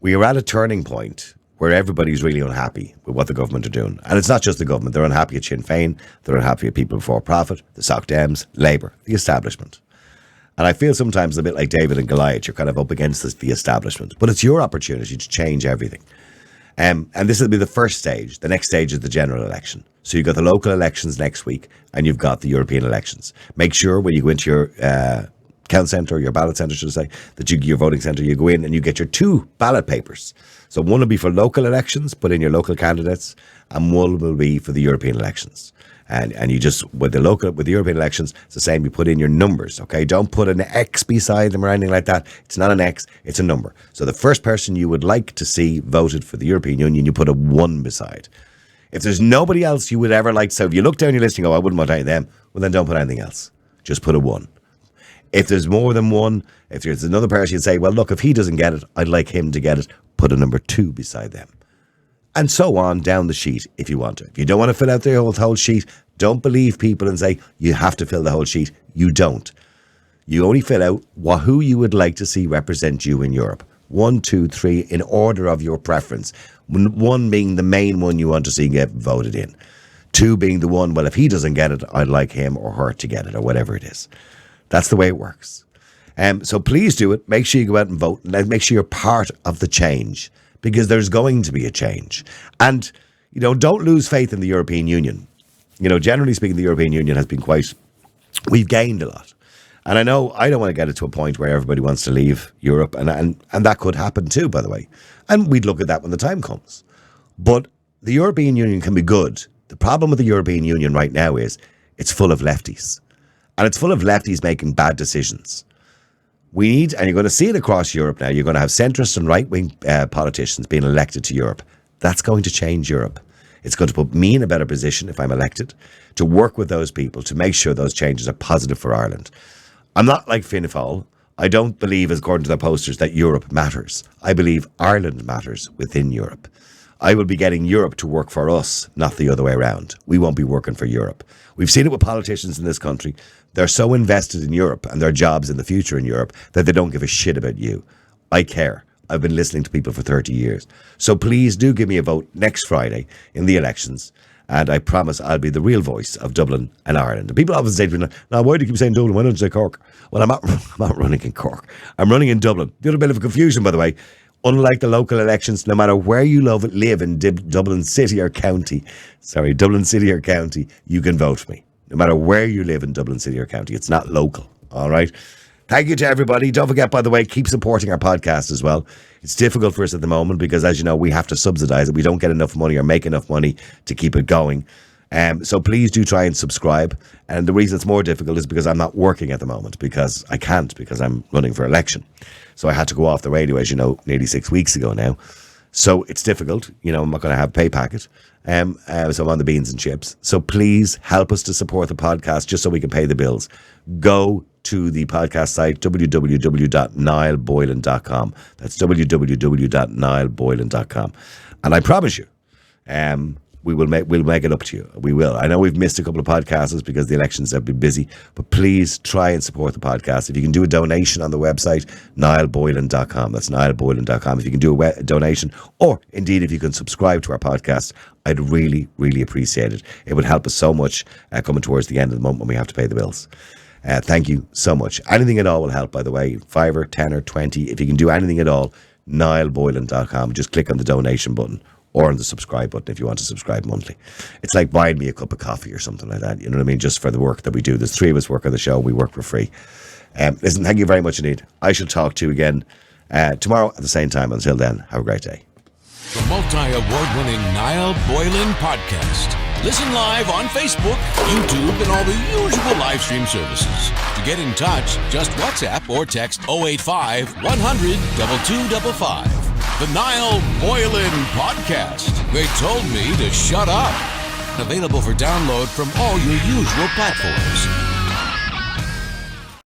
we are at a turning point where everybody's really unhappy with what the government are doing. And it's not just the government. They're unhappy at Sinn Féin. They're unhappy at people before profit, the Soc Dems, Labour, the establishment. And I feel sometimes a bit like David and Goliath. You're kind of up against the establishment. But it's your opportunity to change everything. And this will be the first stage. The next stage is the general election. So you've got the local elections next week, and you've got the European elections. Make sure when you go into your count centre, your ballot centre, should I say, your voting centre, you go in and you get your 2 ballot papers. So one will be for local elections, put in your local candidates, and one will be for the European elections. And you just, with the European elections, it's the same. You put in your numbers, okay? Don't put an X beside them or anything like that. It's not an X, it's a number. So the first person you would like to see voted for the European Union, you put a 1 beside. If there's nobody else you would ever like to, so if you look down your list and go, I wouldn't want any of them, well then don't put anything else. Just put a 1. If there's more than 1, if there's another person, you'd say, well, look, if he doesn't get it, I'd like him to get it. Put a number 2 beside them. And so on down the sheet if you want to. If you don't want to fill out the whole sheet, don't believe people and say you have to fill the whole sheet. You don't. You only fill out who you would like to see represent you in Europe. 1, 2, 3 in order of your preference. 1 being the main one you want to see get voted in. 2 being the one, well, if he doesn't get it, I'd like him or her to get it, or whatever it is. That's the way it works. So please do it. Make sure you go out and vote. Make sure you're part of the change, because there's going to be a change. And, you know, don't lose faith in the European Union. You know, generally speaking, the European Union has been we've gained a lot. And I know I don't want to get it to a point where everybody wants to leave Europe, and that could happen too, by the way. And we'd look at that when the time comes. But the European Union can be good. The problem with the European Union right now is it's full of lefties. And it's full of lefties making bad decisions. We need, and you're going to see it across Europe now, you're going to have centrist and right-wing politicians being elected to Europe. That's going to change Europe. It's going to put me in a better position if I'm elected to work with those people to make sure those changes are positive for Ireland. I'm not like Fianna Fáil. I don't believe, as according to the posters, that Europe matters. I believe Ireland matters within Europe. I will be getting Europe to work for us, not the other way around. We won't be working for Europe. We've seen it with politicians in this country. They're so invested in Europe and their jobs in the future in Europe that they don't give a shit about you. I care. I've been listening to people for 30 years. So please do give me a vote next Friday in the elections. And I promise I'll be the real voice of Dublin and Ireland. And people often say to me, now, why do you keep saying Dublin? Why don't you say Cork? Well, I'm not running in Cork. I'm running in Dublin. The other bit of a confusion, by the way, Unlike the local elections, no matter where you live in Dublin City or County, you can vote for me. No matter where you live in Dublin City or County. It's not local, all right? Thank you to everybody. Don't forget, by the way, keep supporting our podcast as well. It's difficult for us at the moment because, as you know, we have to subsidise it. We don't get enough money or make enough money to keep it going. So please do try and subscribe. And the reason it's more difficult is because I'm not working at the moment, because I can't, because I'm running for election. So I had to go off the radio, as you know, nearly 6 weeks ago now. So it's difficult. You know, I'm not going to have a pay packet. So I'm on the beans and chips. So please help us to support the podcast just so we can pay the bills. Go to the podcast site, www.niallboylan.com. That's www.niallboylan.com. And I promise you, we'll make it up to you. We will. I know we've missed a couple of podcasts because the elections have been busy, but please try and support the podcast. If you can do a donation on the website, niallboylan.com. That's niallboylan.com. If you can do a donation, or indeed if you can subscribe to our podcast, I'd really, really appreciate it. It would help us so much coming towards the end of the month when we have to pay the bills. Thank you so much. Anything at all will help, by the way. $5, $10, $20. If you can do anything at all, niallboylan.com. Just click on the donation button or on the subscribe button if you want to subscribe monthly. It's like buying me a cup of coffee or something like that. You know what I mean? Just for the work that we do. There's 3 of us work on the show. We work for free. Listen, thank you very much indeed. I shall talk to you again tomorrow at the same time. Until then, have a great day. The multi-award-winning Niall Boylan Podcast. Listen live on Facebook, YouTube, and all the usual live stream services. To get in touch, just WhatsApp or text 085 100 2255. The Niall Boylan Podcast. They told me to shut up. Available for download from all your usual platforms.